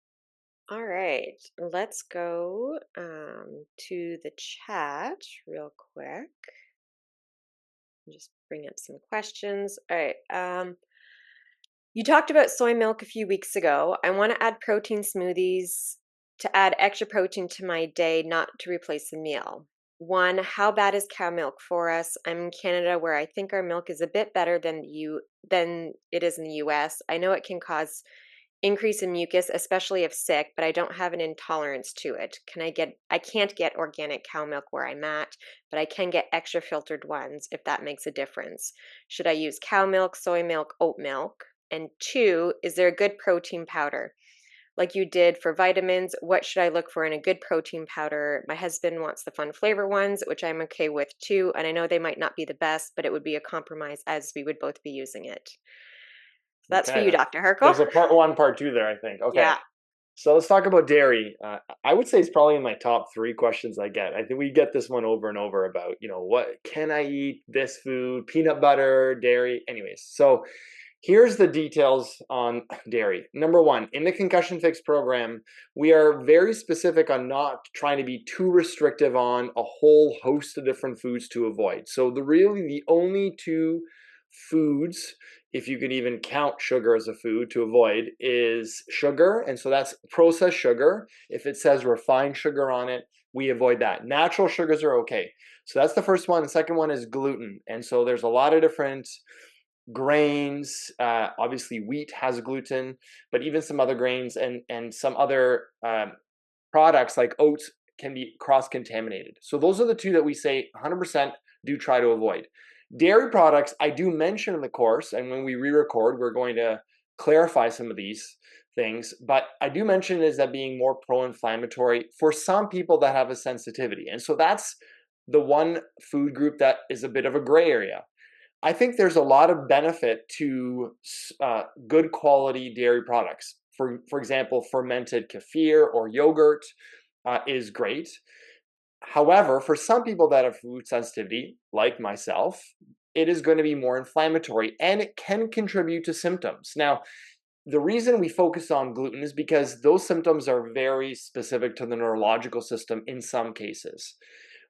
All right, let's go to the chat real quick. Just bring up some questions. All right. You talked about soy milk a few weeks ago. I want to add protein smoothies to add extra protein to my day, not to replace a meal. One, how bad is cow milk for us? I'm in Canada, where I think our milk is a bit better than it is in the US. I know it can cause increase in mucus, especially if sick, but I don't have an intolerance to it. I can't get organic cow milk where I'm at, but I can get extra filtered ones if that makes a difference. Should I use cow milk, soy milk, oat milk? And two, is there a good protein powder? Like you did for vitamins, what should I look for in a good protein powder? My husband wants the fun flavor ones, which I'm okay with too. And I know they might not be the best, but it would be a compromise as we would both be using it. So that's for you, Dr. Hrkal. There's a part 1, part 2 there, I think. Okay. Yeah. So let's talk about dairy. I would say it's probably in my top 3 questions I get. I think we get this one over and over about, what can I eat? This food, peanut butter, dairy. Anyways, so here's the details on dairy. Number 1, in the Concussion Fix program, we are very specific on not trying to be too restrictive on a whole host of different foods to avoid. So the only 2 foods, if you could even count sugar as a food, to avoid is sugar. And so that's processed sugar. If it says refined sugar on it, we avoid that. Natural sugars are okay. So that's the first one. The second one is gluten. And so there's a lot of different grains. Obviously wheat has gluten, but even some other grains and some other products like oats can be cross-contaminated. So those are the 2 that we say 100% do try to avoid. Dairy products, I do mention in the course, and when we re-record, we're going to clarify some of these things, but I do mention is that being more pro-inflammatory for some people that have a sensitivity. And so that's the one food group that is a bit of a gray area. I think there's a lot of benefit to good quality dairy products. For example, fermented kefir or yogurt is great. However, for some people that have food sensitivity, like myself, it is going to be more inflammatory and it can contribute to symptoms. Now, the reason we focus on gluten is because those symptoms are very specific to the neurological system in some cases.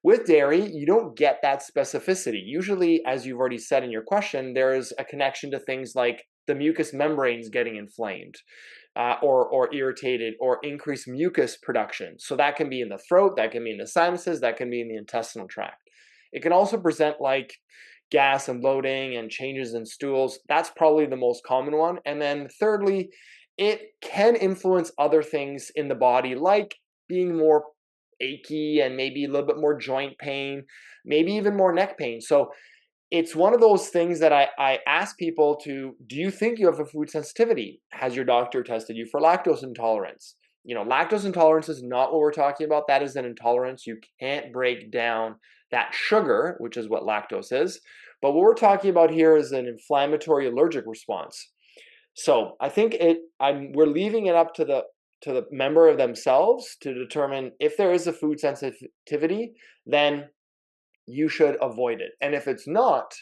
With dairy, you don't get that specificity. Usually, as you've already said in your question, there is a connection to things like the mucous membranes getting inflamed or irritated or increased mucus production. So that can be in the throat, that can be in the sinuses, that can be in the intestinal tract. It can also present like gas and bloating and changes in stools. That's probably the most common one. And then thirdly, it can influence other things in the body, like being more achy and maybe a little bit more joint pain, maybe even more neck pain. So it's one of those things that I ask people do you think you have a food sensitivity? Has your doctor tested you for lactose intolerance? Lactose intolerance is not what we're talking about. That is an intolerance. You can't break down that sugar, which is what lactose is. But what we're talking about here is an inflammatory allergic response. So I think we're leaving it up to the member of themselves to determine if there is a food sensitivity, then you should avoid it. And if it's not,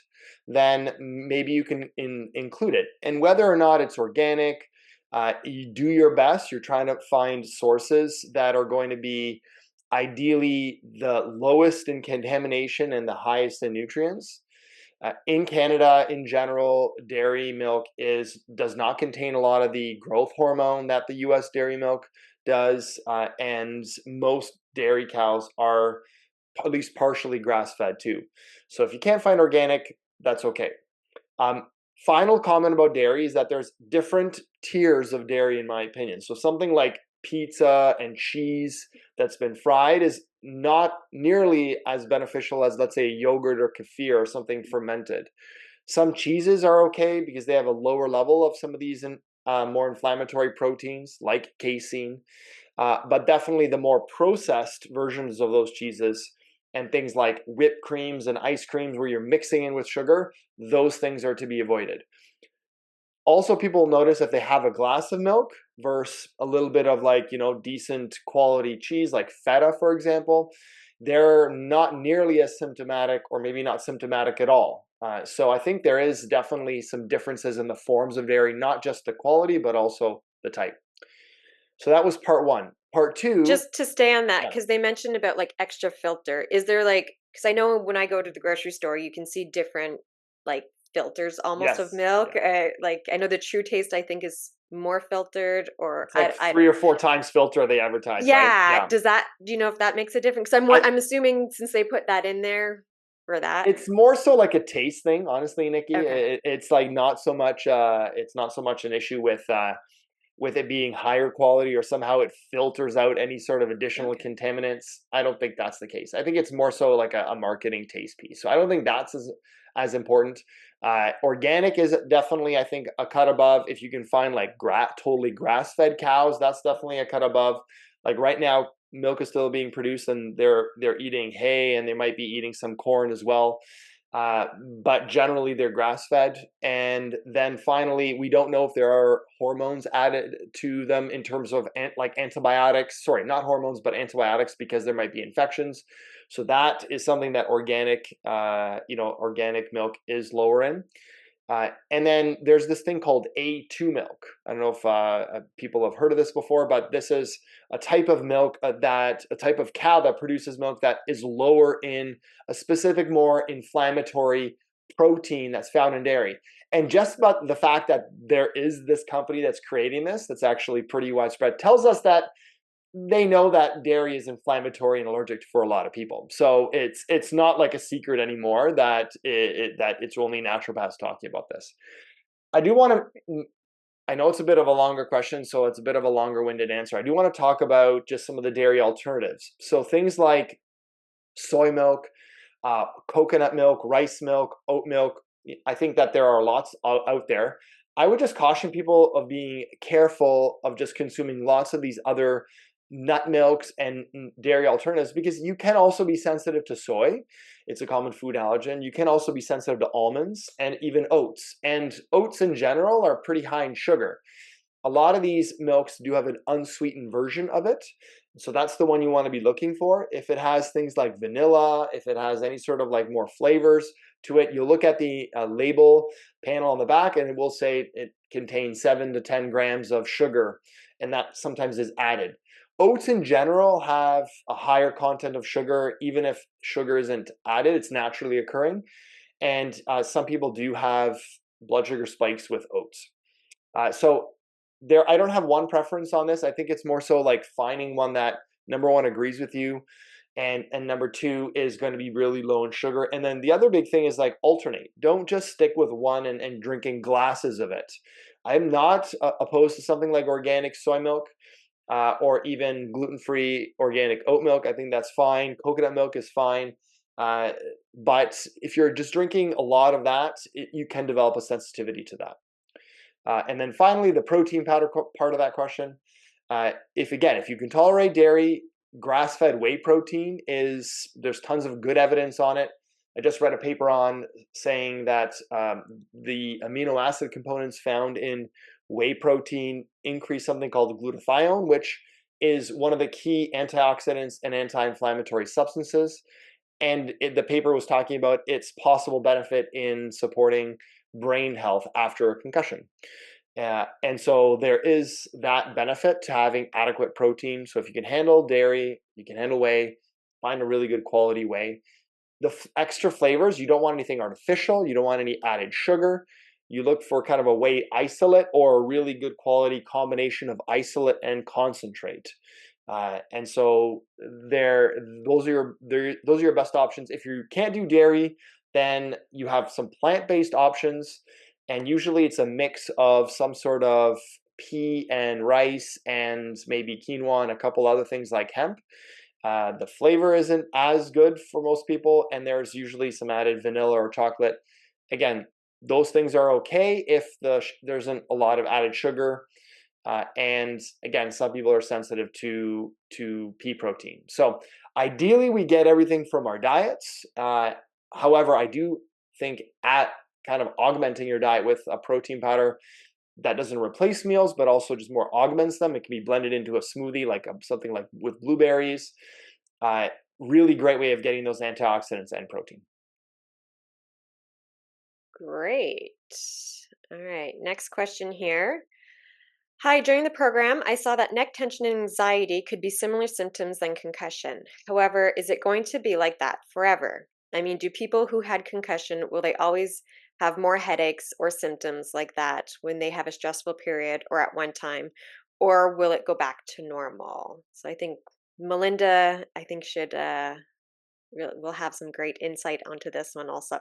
then maybe you can include it. And whether or not it's organic, you do your best. You're trying to find sources that are going to be ideally the lowest in contamination and the highest in nutrients. In Canada, in general, dairy milk does not contain a lot of the growth hormone that the U.S. dairy milk does, and most dairy cows are at least partially grass-fed too. So if you can't find organic, that's okay. Final comment about dairy is that there's different tiers of dairy, in my opinion. So something like pizza and cheese that's been fried is not nearly as beneficial as, let's say, yogurt or kefir or something fermented. Some cheeses are okay because they have a lower level of some of these more inflammatory proteins like casein, but definitely the more processed versions of those cheeses and things like whipped creams and ice creams where you're mixing in with sugar, those things are to be avoided. Also, people notice if they have a glass of milk versus a little bit of decent quality cheese like feta, for example, they're not nearly as symptomatic, or maybe not symptomatic at all. So I think there is definitely some differences in the forms of dairy, not just the quality, but also the type. So that was part one. Part two. Just to stay on that, because they mentioned about like extra filter. Is there because I know when I go to the grocery store, you can see different filters almost of milk. Yeah. I know the True Taste, I think, is more filtered, or it's 3 or 4 times filter they advertise. Yeah. Right? Do you know if that makes a difference? Because I'm assuming since they put that in there for that, it's more so like a taste thing, honestly, Nikki. Okay. It's not so much. It's not so much an issue with it being higher quality or somehow it filters out any sort of additional contaminants. I don't think that's the case. I think it's more so like a marketing taste piece. So I don't think that's as important. Organic is definitely, I think, a cut above. If you can find totally grass-fed cows, that's definitely a cut above. Like right now, milk is still being produced and they're eating hay, and they might be eating some corn as well. But generally they're grass-fed. And then finally, we don't know if there are hormones added to them in terms of antibiotics. Sorry, not hormones, but antibiotics, because there might be infections. So that is something that organic milk is lower in. And then there's this thing called A2 milk. I don't know if people have heard of this before, but this is a type of milk a type of cow that produces milk that is lower in a specific, more inflammatory protein that's found in dairy. And just about the fact that there is this company that's creating this, that's actually pretty widespread, tells us that they know that dairy is inflammatory and allergic for a lot of people. So it's not like a secret anymore that it's only naturopaths talking about this. I know it's a bit of a longer question, so it's a bit of a longer-winded answer. I do want to talk about just some of the dairy alternatives. So things like soy milk, coconut milk, rice milk, oat milk. I think that there are lots out there. I would just caution people of being careful of just consuming lots of these other nut milks and dairy alternatives, because you can also be sensitive to soy. It's a common food allergen. You can also be sensitive to almonds and even oats. And oats in general are pretty high in sugar. A lot of these milks do have an unsweetened version of it. So that's the one you want to be looking for. If it has things like vanilla, if it has any sort of more flavors to it, you'll look at the label panel on the back and it will say it contains 7 to 10 grams of sugar, and that sometimes is added. Oats in general have a higher content of sugar, even if sugar isn't added, it's naturally occurring. And some people do have blood sugar spikes with oats. So I don't have one preference on this. I think it's more so finding one that, number one, agrees with you, and number two is going to be really low in sugar. And then the other big thing is alternate. Don't just stick with one and drinking glasses of it. I'm not opposed to something like organic soy milk. Or even gluten-free organic oat milk. I think that's fine. Coconut milk is fine. But if you're just drinking a lot of that, you can develop a sensitivity to that. And then finally, the protein powder part of that question. If you can tolerate dairy, grass-fed whey protein there's tons of good evidence on it. I just read a paper on saying that the amino acid components found in whey protein increase something called glutathione, which is one of the key antioxidants and anti-inflammatory substances. And the paper was talking about its possible benefit in supporting brain health after a concussion. And so there is that benefit to having adequate protein. So if you can handle dairy, you can handle whey, find a really good quality whey. The extra flavors, you don't want anything artificial. You don't want any added sugar. You look for kind of a whey isolate or a really good quality combination of isolate and concentrate. And so those are your best options. If you can't do dairy, then you have some plant-based options, and usually it's a mix of some sort of pea and rice and maybe quinoa and a couple other things like hemp. The flavor isn't as good for most people, and there's usually some added vanilla or chocolate. Again, those things are okay if there isn't a lot of added sugar. And again, some people are sensitive to pea protein. So ideally, we get everything from our diets. However, I do think at kind of augmenting your diet with a protein powder that doesn't replace meals, but also just more augments them. It can be blended into a smoothie, like something like with blueberries. Really great way of getting those antioxidants and protein. Great. All right, next question here. Hi, during the program, I saw that neck tension and anxiety could be similar symptoms than concussion. However, is it going to be like that forever? I mean, do people who had concussion, will they always have more headaches or symptoms like that when they have a stressful period or at one time? Or will it go back to normal? So I think Melinda, will have some great insight onto this one also.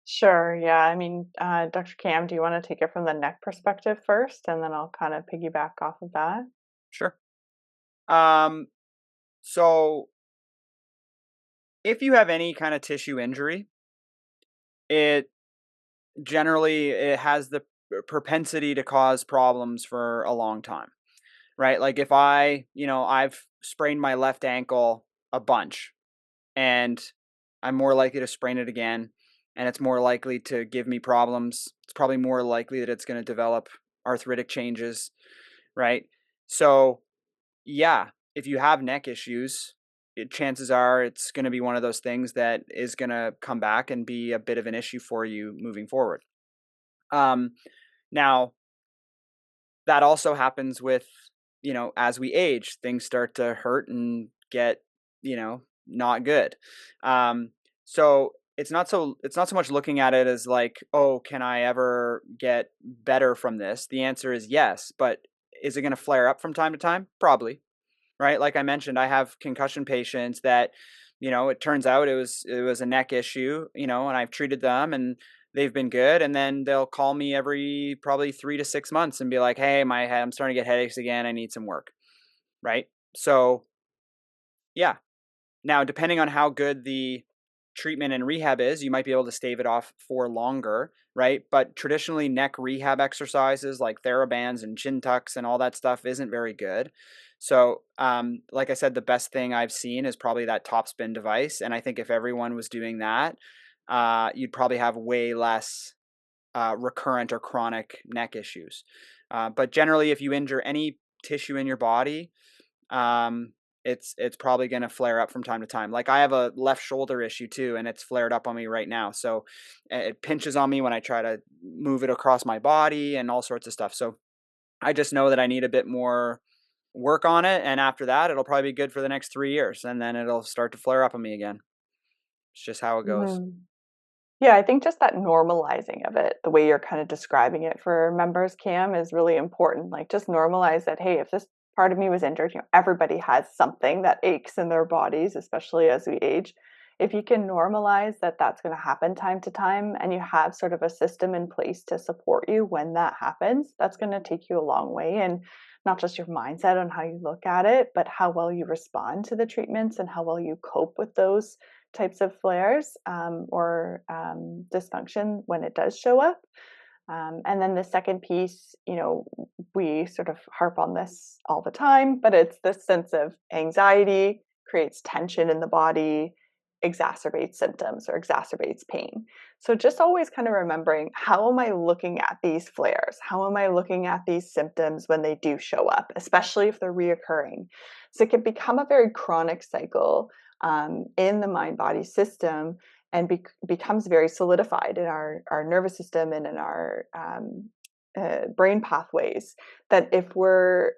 Sure. Yeah. I mean, Dr. Cam, do you want to take it from the neck perspective first, and then I'll kind of piggyback off of that? Sure. So if you have any kind of tissue injury, it has the propensity to cause problems for a long time, right? Like if I've sprained my left ankle a bunch, and I'm more likely to sprain it again, and it's more likely to give me problems. It's probably more likely that it's going to develop arthritic changes, right? So yeah, if you have neck issues, chances are it's going to be one of those things that is going to come back and be a bit of an issue for you moving forward. Now, that also happens with, as we age, things start to hurt and get, not good. So it's not so much looking at it as like, oh, can I ever get better from this? The answer is yes, but is it going to flare up from time to time? Probably, right? Like I mentioned, I have concussion patients that, it turns out it was a neck issue, and I've treated them and they've been good. And then they'll call me every probably 3 to 6 months and be like, hey, I'm starting to get headaches again. I need some work. Right. So yeah. Now, depending on how good the treatment and rehab is, you might be able to stave it off for longer, right? But traditionally, neck rehab exercises like TheraBands and chin tucks and all that stuff isn't very good. So, like I said, the best thing I've seen is probably that Topspin device. And I think if everyone was doing that, you'd probably have way less recurrent or chronic neck issues. But generally, if you injure any tissue in your body, it's probably going to flare up from time to time. Like I have a left shoulder issue too, and it's flared up on me right now. So it pinches on me when I try to move it across my body and all sorts of stuff. So I just know that I need a bit more work on it. And after that, it'll probably be good for the next 3 years. And then it'll start to flare up on me again. It's just how it goes. Yeah, I think just that normalizing of it, the way you're kind of describing it for members, Cam, is really important. Like just normalize that, hey, if this part of me was injured, everybody has something that aches in their bodies, especially as we age. If you can normalize that that's going to happen time to time, and you have sort of a system in place to support you when that happens, that's going to take you a long way. And not just your mindset on how you look at it, but how well you respond to the treatments and how well you cope with those types of flares or dysfunction when it does show up. And then the second piece, we sort of harp on this all the time, but it's this sense of anxiety creates tension in the body. exacerbates symptoms or exacerbates pain. So just always kind of remembering, how am I looking at these flares? How am I looking at these symptoms when they do show up, especially if they're reoccurring? So it can become a very chronic cycle in the mind-body system, and becomes very solidified in our nervous system and in our brain pathways, that if we're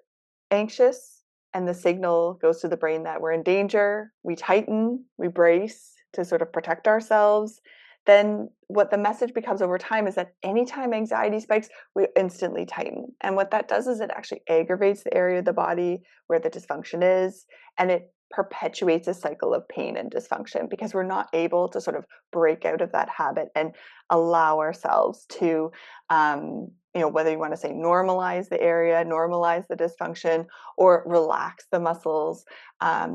anxious and the signal goes to the brain that we're in danger, we tighten, we brace to sort of protect ourselves. Then what the message becomes over time is that anytime anxiety spikes, we instantly tighten. And what that does is it actually aggravates the area of the body where the dysfunction is, and it perpetuates a cycle of pain and dysfunction, because we're not able to sort of break out of that habit and allow ourselves to, whether you want to say normalize the area, normalize the dysfunction, or relax the muscles.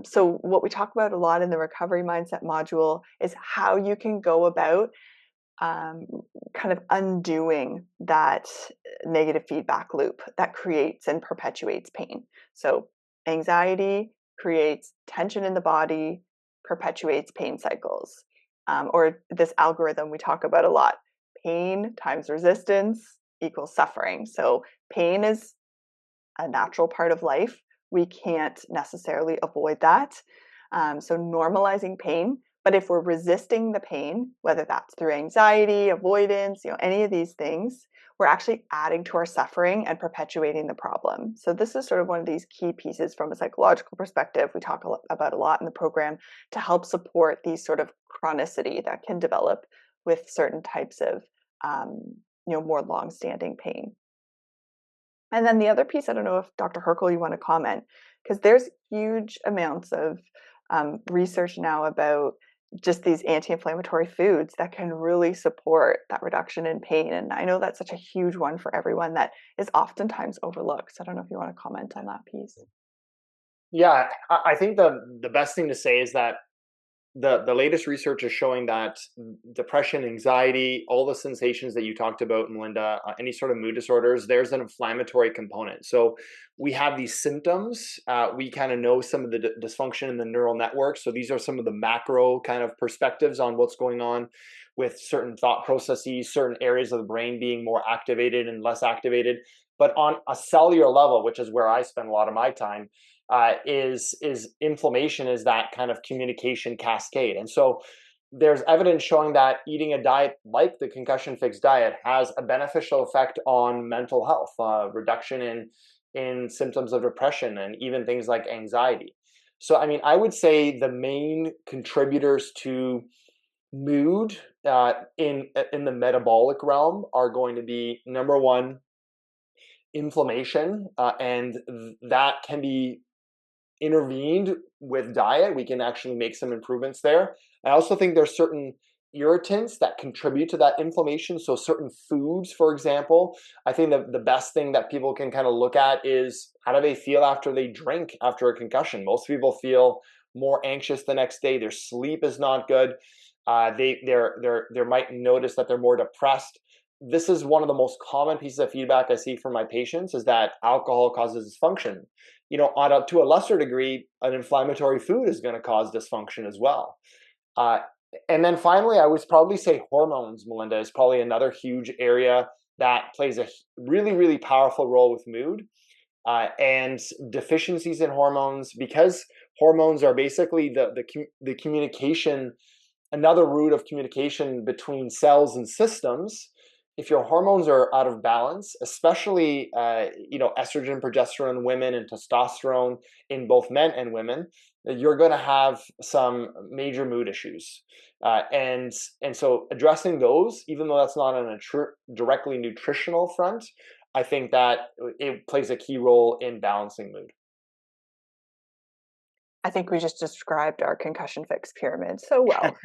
So what we talk about a lot in the recovery mindset module is how you can go about kind of undoing that negative feedback loop that creates and perpetuates pain. So anxiety creates tension in the body, perpetuates pain cycles. Or this algorithm we talk about a lot: pain times resistance equals suffering. So pain is a natural part of life. We can't necessarily avoid that. So normalizing pain. But if we're resisting the pain, whether that's through anxiety, avoidance, any of these things, we're actually adding to our suffering and perpetuating the problem. So this is sort of one of these key pieces from a psychological perspective we talk about a lot in the program, to help support these sort of chronicity that can develop with certain types of more long-standing pain. And then the other piece, I don't know if Dr. Hrkal, you want to comment, because there's huge amounts of research now about just these anti-inflammatory foods that can really support that reduction in pain. And I know that's such a huge one for everyone that is oftentimes overlooked. So I don't know if you want to comment on that piece. Yeah, I think the best thing to say is that the latest research is showing that depression, anxiety, all the sensations that you talked about, Melinda, any sort of mood disorders, there's an inflammatory component. So we have these symptoms. We kind of know some of the dysfunction in the neural network. So these are some of the macro kind of perspectives on what's going on with certain thought processes, certain areas of the brain being more activated and less activated. But on a cellular level, which is where I spend a lot of my time, is inflammation is that kind of communication cascade. And so there's evidence showing that eating a diet like the Concussion Fix diet has a beneficial effect on mental health, reduction in symptoms of depression, and even things like anxiety. So, I mean, I would say the main contributors to mood in the metabolic realm are going to be, number one, inflammation, and that can be intervened with diet. We can actually make some improvements there. I also think there's certain irritants that contribute to that inflammation. So certain foods, for example, I think the best thing that people can kind of look at is, how do they feel after they drink after a concussion? Most people feel more anxious the next day. Their sleep is not good. They might notice that they're more depressed. This is one of the most common pieces of feedback I see from my patients, is that alcohol causes dysfunction. To a lesser degree, an inflammatory food is going to cause dysfunction as well. And then finally, I would probably say hormones, Melinda, is probably another huge area that plays a really, really powerful role with mood. And deficiencies in hormones, because hormones are basically the communication, another route of communication between cells and systems. If your hormones are out of balance, especially estrogen, progesterone in women, and testosterone in both men and women, you're going to have some major mood issues. And so addressing those, even though that's not on a directly nutritional front, I think that it plays a key role in balancing mood. I think we just described our Concussion Fix pyramid so well.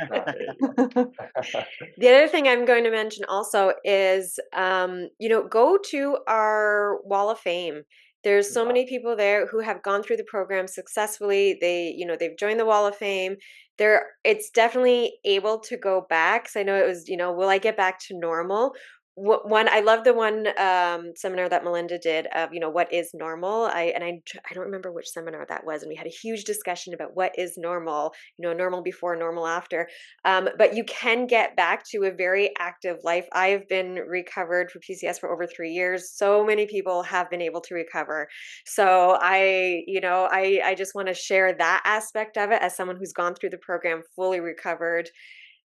The other thing I'm going to mention also is, go to our Wall of Fame. There's so many people there who have gone through the program successfully. They've joined the Wall of Fame. It's definitely able to go back. So I know it was, will I get back to normal? I love the one seminar that Melinda did of, what is normal. I don't remember which seminar that was, and we had a huge discussion about what is normal, normal before, normal after. But you can get back to a very active life. I've been recovered for PCS for over 3 years. So many people have been able to recover. So I just want to share that aspect of it as someone who's gone through the program fully recovered.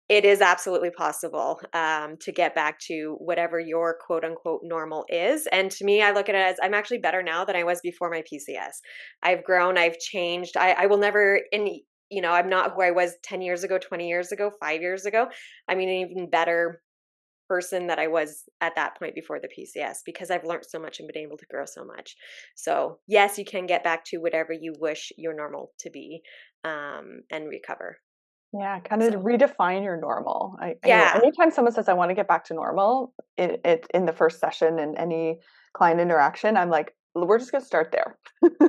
It is absolutely possible to get back to whatever your quote unquote normal is. And to me, I look at it as I'm actually better now than I was before my PCS. I've grown, I've changed. I will never, I'm not who I was 10 years ago, 20 years ago, 5 years ago. I'm an even better person that I was at that point before the PCS because I've learned so much and been able to grow so much. So yes, you can get back to whatever you wish your normal to be and recover. Yeah, kind of redefine your normal. Yeah. Anytime someone says I want to get back to normal, in the first session in any client interaction, I'm like, we're just going to start there.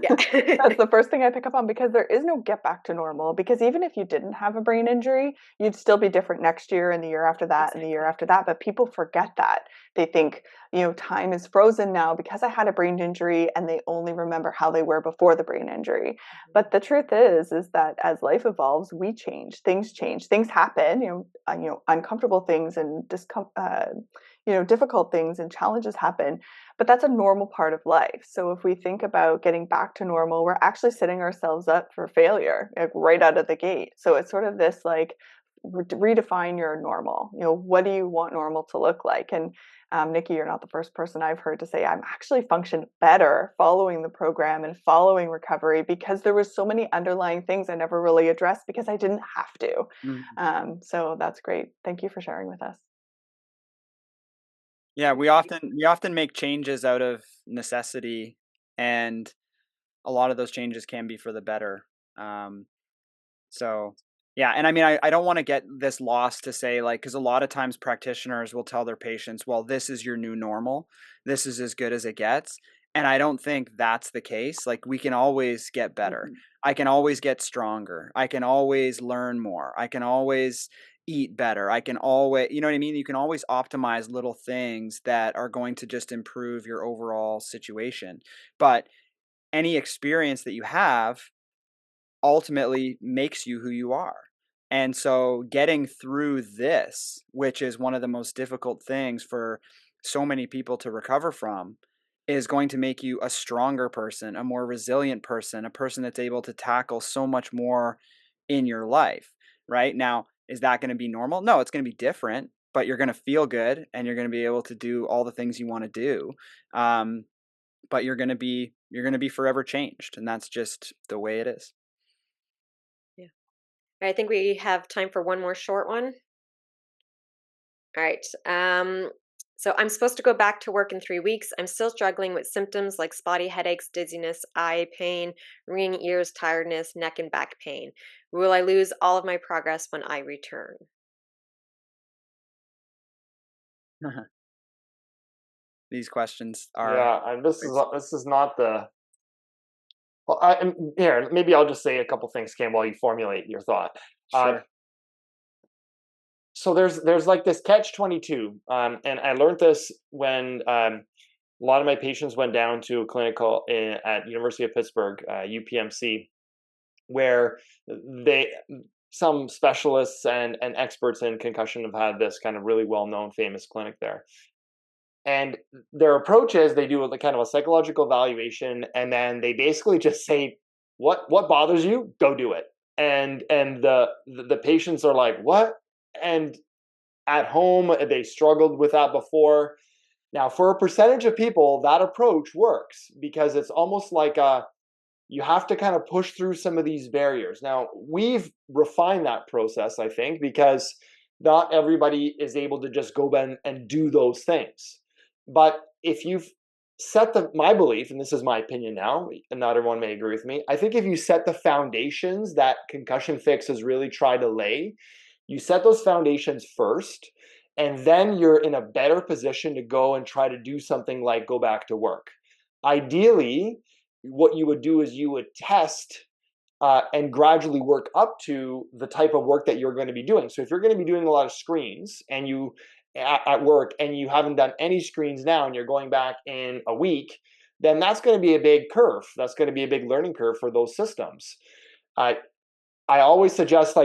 Yeah. That's the first thing I pick up on, because there is no get back to normal. Because even if you didn't have a brain injury, you'd still be different next year and the year after that and the year after that. But people forget that. They think, time is frozen now because I had a brain injury, and they only remember how they were before the brain injury. But the truth is that as life evolves, we change, things happen, uncomfortable things and difficult things and challenges happen, but that's a normal part of life. So if we think about getting back to normal, we're actually setting ourselves up for failure, like right out of the gate. So it's sort of this like redefine your normal. What do you want normal to look like? And Nikki, you're not the first person I've heard to say I'm actually functioned better following the program and following recovery, because there was so many underlying things I never really addressed because I didn't have to. Mm-hmm. So that's great. Thank you for sharing with us. Yeah, we often make changes out of necessity, and a lot of those changes can be for the better. So yeah, and I mean, I don't want to get this lost to say, like, because a lot of times practitioners will tell their patients, well, this is your new normal. This is as good as it gets. And I don't think that's the case. Like, we can always get better. Mm-hmm. I can always get stronger. I can always learn more. I can always eat better. I can always, you know what I mean? You can always optimize little things that are going to just improve your overall situation. But any experience that you have ultimately makes you who you are. And so getting through this, which is one of the most difficult things for so many people to recover from, is going to make you a stronger person, a more resilient person, a person that's able to tackle so much more in your life, right? Now, is that going to be normal? No, it's going to be different, but you're going to feel good and you're going to be able to do all the things you want to do. But you're going to be forever changed, and that's just the way it is. I think we have time for one more short one. All right. So I'm supposed to go back to work in 3 weeks. I'm still struggling with symptoms like spotty headaches, dizziness, eye pain, ringing ears, tiredness, neck and back pain. Will I lose all of my progress when I return? These questions are... Yeah, and this is not the... Well, here, maybe I'll just say a couple things, Cam, while you formulate your thought. Sure. So there's like this catch-22, and I learned this when a lot of my patients went down to a clinical at University of Pittsburgh, UPMC, where some specialists and experts in concussion have had this kind of really well-known, famous clinic there. And their approach is they do a kind of a psychological evaluation, and then they basically just say, what bothers you? Go do it. And the patients are like, what? And at home, they struggled with that before. Now, for a percentage of people, that approach works because it's almost like you have to kind of push through some of these barriers. Now, we've refined that process, I think, because not everybody is able to just go and do those things. But if you've set my belief, and this is my opinion now, and not everyone may agree with me, I think if you set the foundations that Concussion Fix has really tried to lay, you set those foundations first, and then you're in a better position to go and try to do something like go back to work. Ideally, what you would do is you would test and gradually work up to the type of work that you're going to be doing. So if you're going to be doing a lot of screens and you at work and you haven't done any screens now and you're going back in a week, then that's going to be a big curve. That's going to be a big learning curve for those systems. I always suggest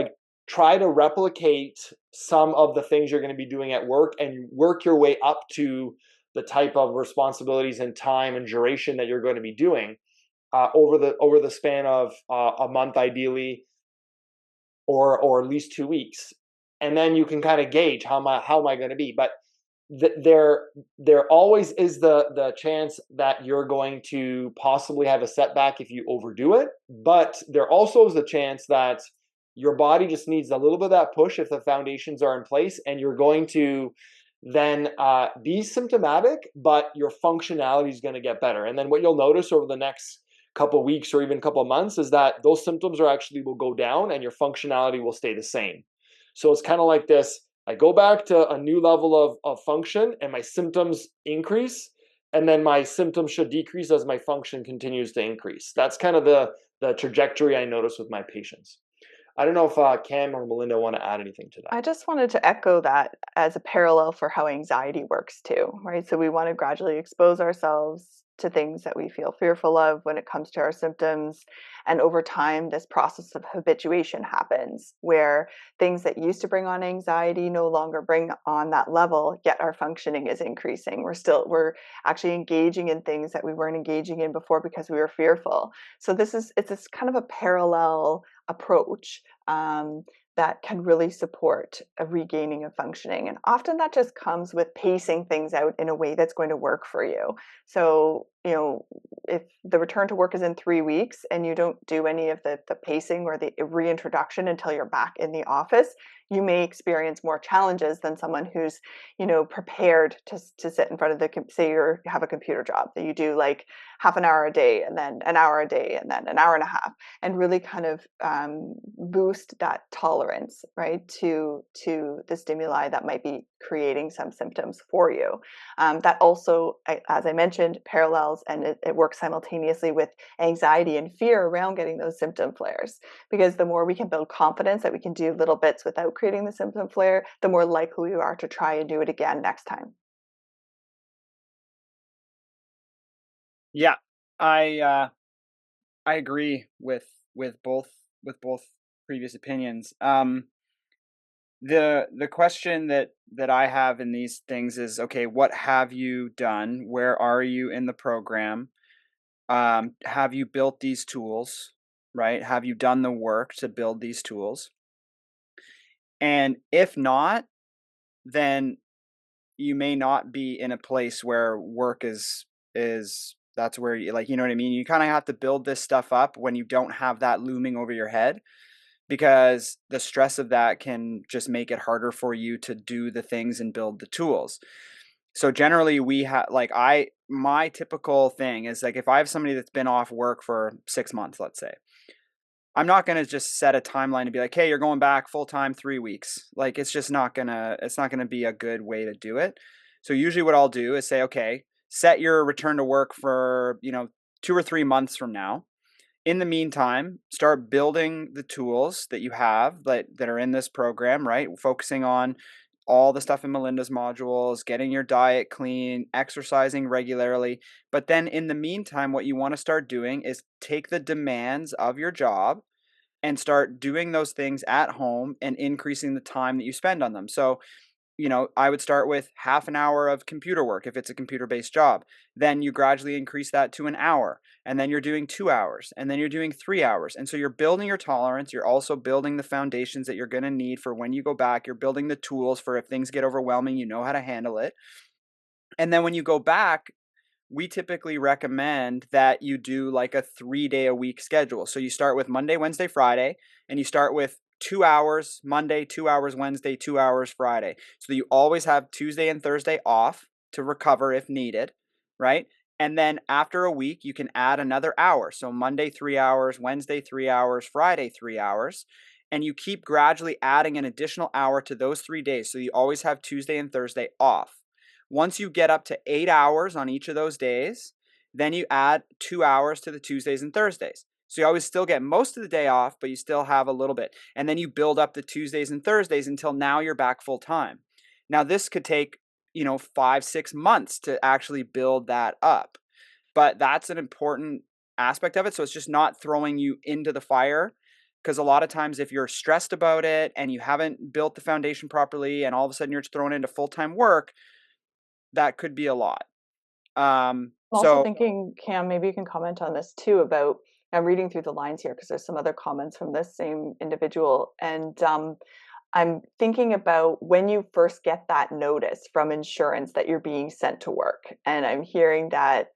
try to replicate some of the things you're going to be doing at work and work your way up to the type of responsibilities and time and duration that you're going to be doing over the span of a month, ideally, or at least 2 weeks, and then you can kind of gauge how am I going to be. But there always is the chance that you're going to possibly have a setback if you overdo it. But there also is the chance that your body just needs a little bit of that push if the foundations are in place, and you're going to then be symptomatic, but your functionality is going to get better. And then what you'll notice over the next couple of weeks or even couple of months is that those symptoms will go down and your functionality will stay the same. So it's kind of like this: I go back to a new level of function and my symptoms increase, and then my symptoms should decrease as my function continues to increase. That's kind of the trajectory I notice with my patients. I don't know if Cam or Melinda want to add anything to that. I just wanted to echo that as a parallel for how anxiety works too, right? So we want to gradually expose ourselves to things that we feel fearful of when it comes to our symptoms. And over time, this process of habituation happens where things that used to bring on anxiety no longer bring on that level, yet our functioning is increasing. We're actually engaging in things that we weren't engaging in before because we were fearful. So it's this kind of a parallel approach that can really support a regaining of functioning. And often that just comes with pacing things out in a way that's going to work for you. So, if the return to work is in 3 weeks and you don't do any of the pacing or the reintroduction until you're back in the office, you may experience more challenges than someone who's, prepared to sit in front of say you have a computer job that you do like half an hour a day and then an hour a day and then an hour and a half, and really kind of boost that tolerance, right, to the stimuli that might be creating some symptoms for you. That also, as I mentioned, parallels and it works simultaneously with anxiety and fear around getting those symptom flares. Because the more we can build confidence that we can do little bits without creating the symptom flare, the more likely we are to try and do it again next time. Yeah, I agree with both previous opinions. The question that I have in these things is, okay, what have you done? Where are you in the program? Have you built these tools, right? Have you done the work to build these tools? And if not, then you may not be in a place where work is that's where you know what I mean? You kind of have to build this stuff up when you don't have that looming over your head, because the stress of that can just make it harder for you to do the things and build the tools. So generally we have my typical thing is if I have somebody that's been off work for 6 months, let's say, I'm not going to just set a timeline to be like, hey, you're going back full time 3 weeks. It's just not going to be a good way to do it. So usually what I'll do is say, okay, set your return to work for, 2 or 3 months from now. In the meantime, start building the tools that you have that are in this program, right? Focusing on all the stuff in Melinda's modules, getting your diet clean, exercising regularly. But then in the meantime, what you want to start doing is take the demands of your job and start doing those things at home and increasing the time that you spend on them. So, I would start with half an hour of computer work if it's a computer-based job. Then you gradually increase that to an hour, and then you're doing 2 hours, and then you're doing 3 hours. And so you're building your tolerance. You're also building the foundations that you're going to need for when you go back. You're building the tools for if things get overwhelming, you know how to handle it. And then when you go back, we typically recommend that you do a 3-day-a-week schedule. So you start with Monday, Wednesday, Friday, and you start with 2 hours Monday, 2 hours Wednesday, 2 hours Friday. So that you always have Tuesday and Thursday off to recover if needed, right? And then after a week, you can add another hour. So Monday, 3 hours, Wednesday, 3 hours, Friday, 3 hours. And you keep gradually adding an additional hour to those 3 days. So you always have Tuesday and Thursday off. Once you get up to 8 hours on each of those days, then you add 2 hours to the Tuesdays and Thursdays. So you always still get most of the day off, but you still have a little bit. And then you build up the Tuesdays and Thursdays until now you're back full time. Now, this could take, 5-6 months to actually build that up. But that's an important aspect of it. So it's just not throwing you into the fire. Because a lot of times if you're stressed about it and you haven't built the foundation properly and all of a sudden you're thrown into full-time work, that could be a lot. I'm also thinking, Cam, maybe you can comment on this too about, I'm reading through the lines here because there's some other comments from this same individual. And I'm thinking about when you first get that notice from insurance that you're being sent to work. And I'm hearing that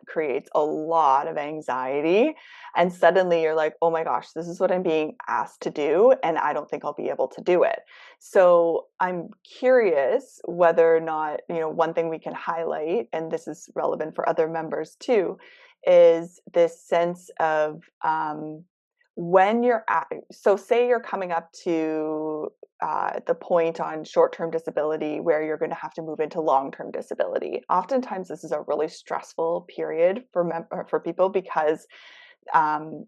creates a lot of anxiety. And suddenly you're like, oh my gosh, this is what I'm being asked to do. And I don't think I'll be able to do it. So I'm curious whether or not, one thing we can highlight, and this is relevant for other members too, is this sense of, when you're so say you're coming up to the point on short-term disability where you're going to have to move into long-term disability. Oftentimes, this is a really stressful period for people because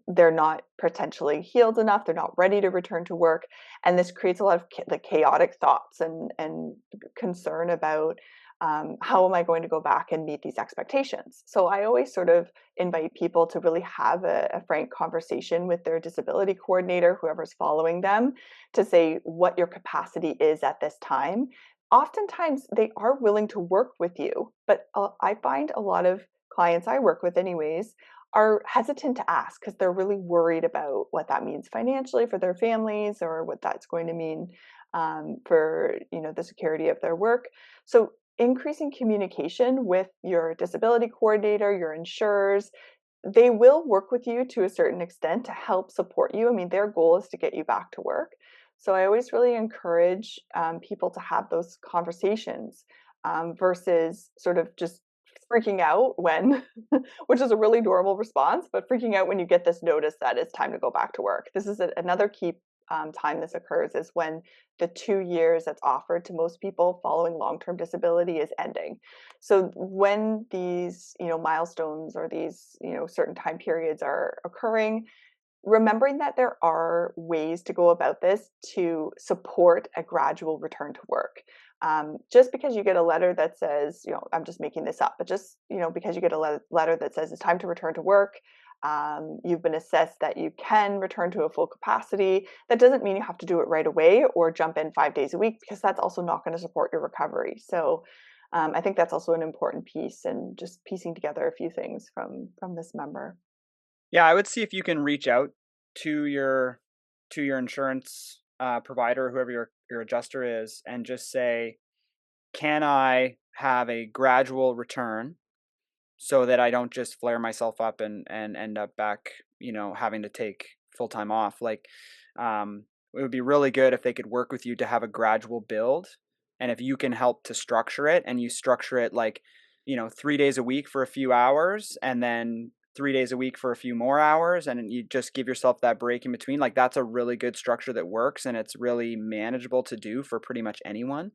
they're not potentially healed enough. They're not ready to return to work. And this creates a lot of the chaotic thoughts and concern about how am I going to go back and meet these expectations? So I always sort of invite people to really have a frank conversation with their disability coordinator, whoever's following them, to say what your capacity is at this time. Oftentimes they are willing to work with you, but I find a lot of clients I work with anyways are hesitant to ask because they're really worried about what that means financially for their families or what that's going to mean for the security of their work. So increasing communication with your disability coordinator, your insurers, they will work with you to a certain extent to help support you. I mean, their goal is to get you back to work. So I always really encourage people to have those conversations versus sort of just freaking out when, which is a really normal response, but freaking out when you get this notice that it's time to go back to work. This is another key time this occurs is when the 2 years that's offered to most people following long-term disability is ending. So when these, milestones or these, certain time periods are occurring, remembering that there are ways to go about this to support a gradual return to work. Just because you get a letter that says, I'm just making this up, but just, because you get a letter that says it's time to return to work, you've been assessed that you can return to a full capacity. That doesn't mean you have to do it right away or jump in 5 days a week, because that's also not going to support your recovery. So I think that's also an important piece, and just piecing together a few things from this member. Yeah, I would see if you can reach out to your insurance provider, whoever your adjuster is, and just say, can I have a gradual return so that I don't just flare myself up and end up back, having to take full time off. Like, it would be really good if they could work with you to have a gradual build. And if you can help to structure it, and you structure it like, 3 days a week for a few hours, and then 3 days a week for a few more hours, and you just give yourself that break in between, like that's a really good structure that works, and it's really manageable to do for pretty much anyone.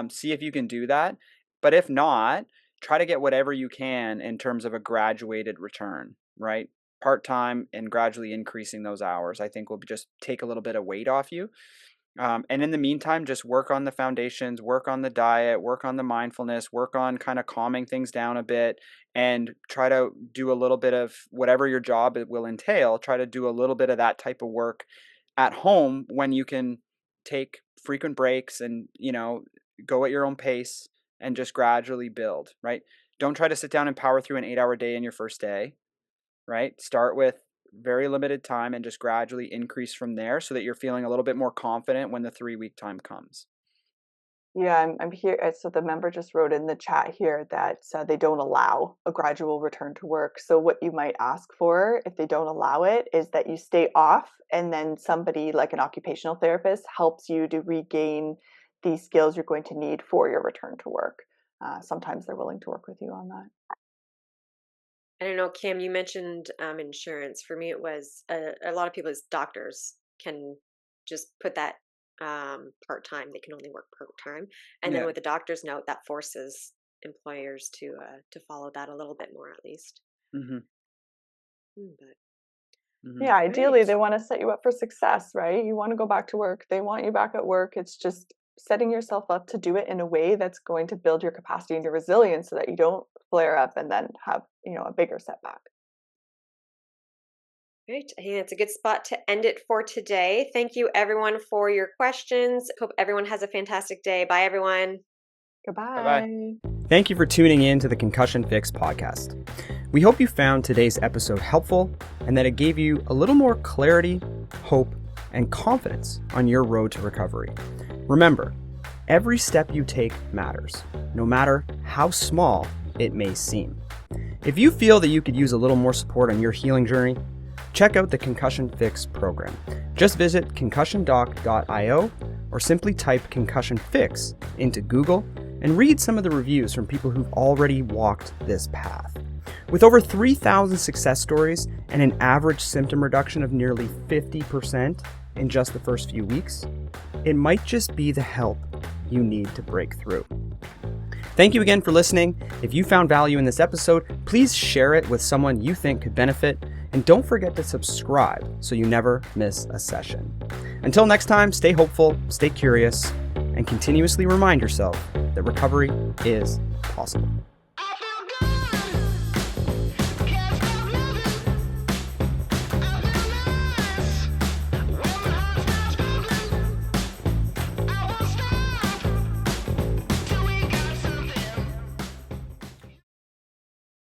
See if you can do that. But if not, try to get whatever you can in terms of a graduated return, right? Part-time and gradually increasing those hours, I think will just take a little bit of weight off you. And in the meantime, just work on the foundations, work on the diet, work on the mindfulness, work on kind of calming things down a bit, and try to do a little bit of whatever your job will entail. Try to do a little bit of that type of work at home when you can take frequent breaks and, go at your own pace and just gradually build, right? Don't try to sit down and power through an 8-hour day in your first day, right? Start with very limited time and just gradually increase from there so that you're feeling a little bit more confident when the 3-week time comes. Yeah, I'm here. So the member just wrote in the chat here that they don't allow a gradual return to work. So what you might ask for, if they don't allow it, is that you stay off, and then somebody like an occupational therapist helps you to regain the skills you're going to need for your return to work. Sometimes they're willing to work with you on that. I don't know, Kim, you mentioned insurance. For me, it was a lot of people as doctors can just put that part-time. They can only work part-time. And then with the doctor's note, that forces employers to follow that a little bit more, at least. Mm-hmm. Yeah, ideally they want to set you up for success, right? You want to go back to work. They want you back at work. It's just setting yourself up to do it in a way that's going to build your capacity and your resilience so that you don't flare up and then have, a bigger setback. Great. I think that's a good spot to end it for today. Thank you, everyone, for your questions. Hope everyone has a fantastic day. Bye, everyone. Goodbye. Bye-bye. Thank you for tuning in to the Concussion Fix podcast. We hope you found today's episode helpful and that it gave you a little more clarity, hope, and confidence on your road to recovery. Remember, every step you take matters, no matter how small it may seem. If you feel that you could use a little more support on your healing journey, check out the Concussion Fix program. Just visit concussiondoc.io or simply type Concussion Fix into Google and read some of the reviews from people who've already walked this path. With over 3,000 success stories and an average symptom reduction of nearly 50% in just the first few weeks, it might just be the help you need to break through. Thank you again for listening. If you found value in this episode, please share it with someone you think could benefit, and don't forget to subscribe so you never miss a session. Until next time, stay hopeful, stay curious, and continuously remind yourself that recovery is possible.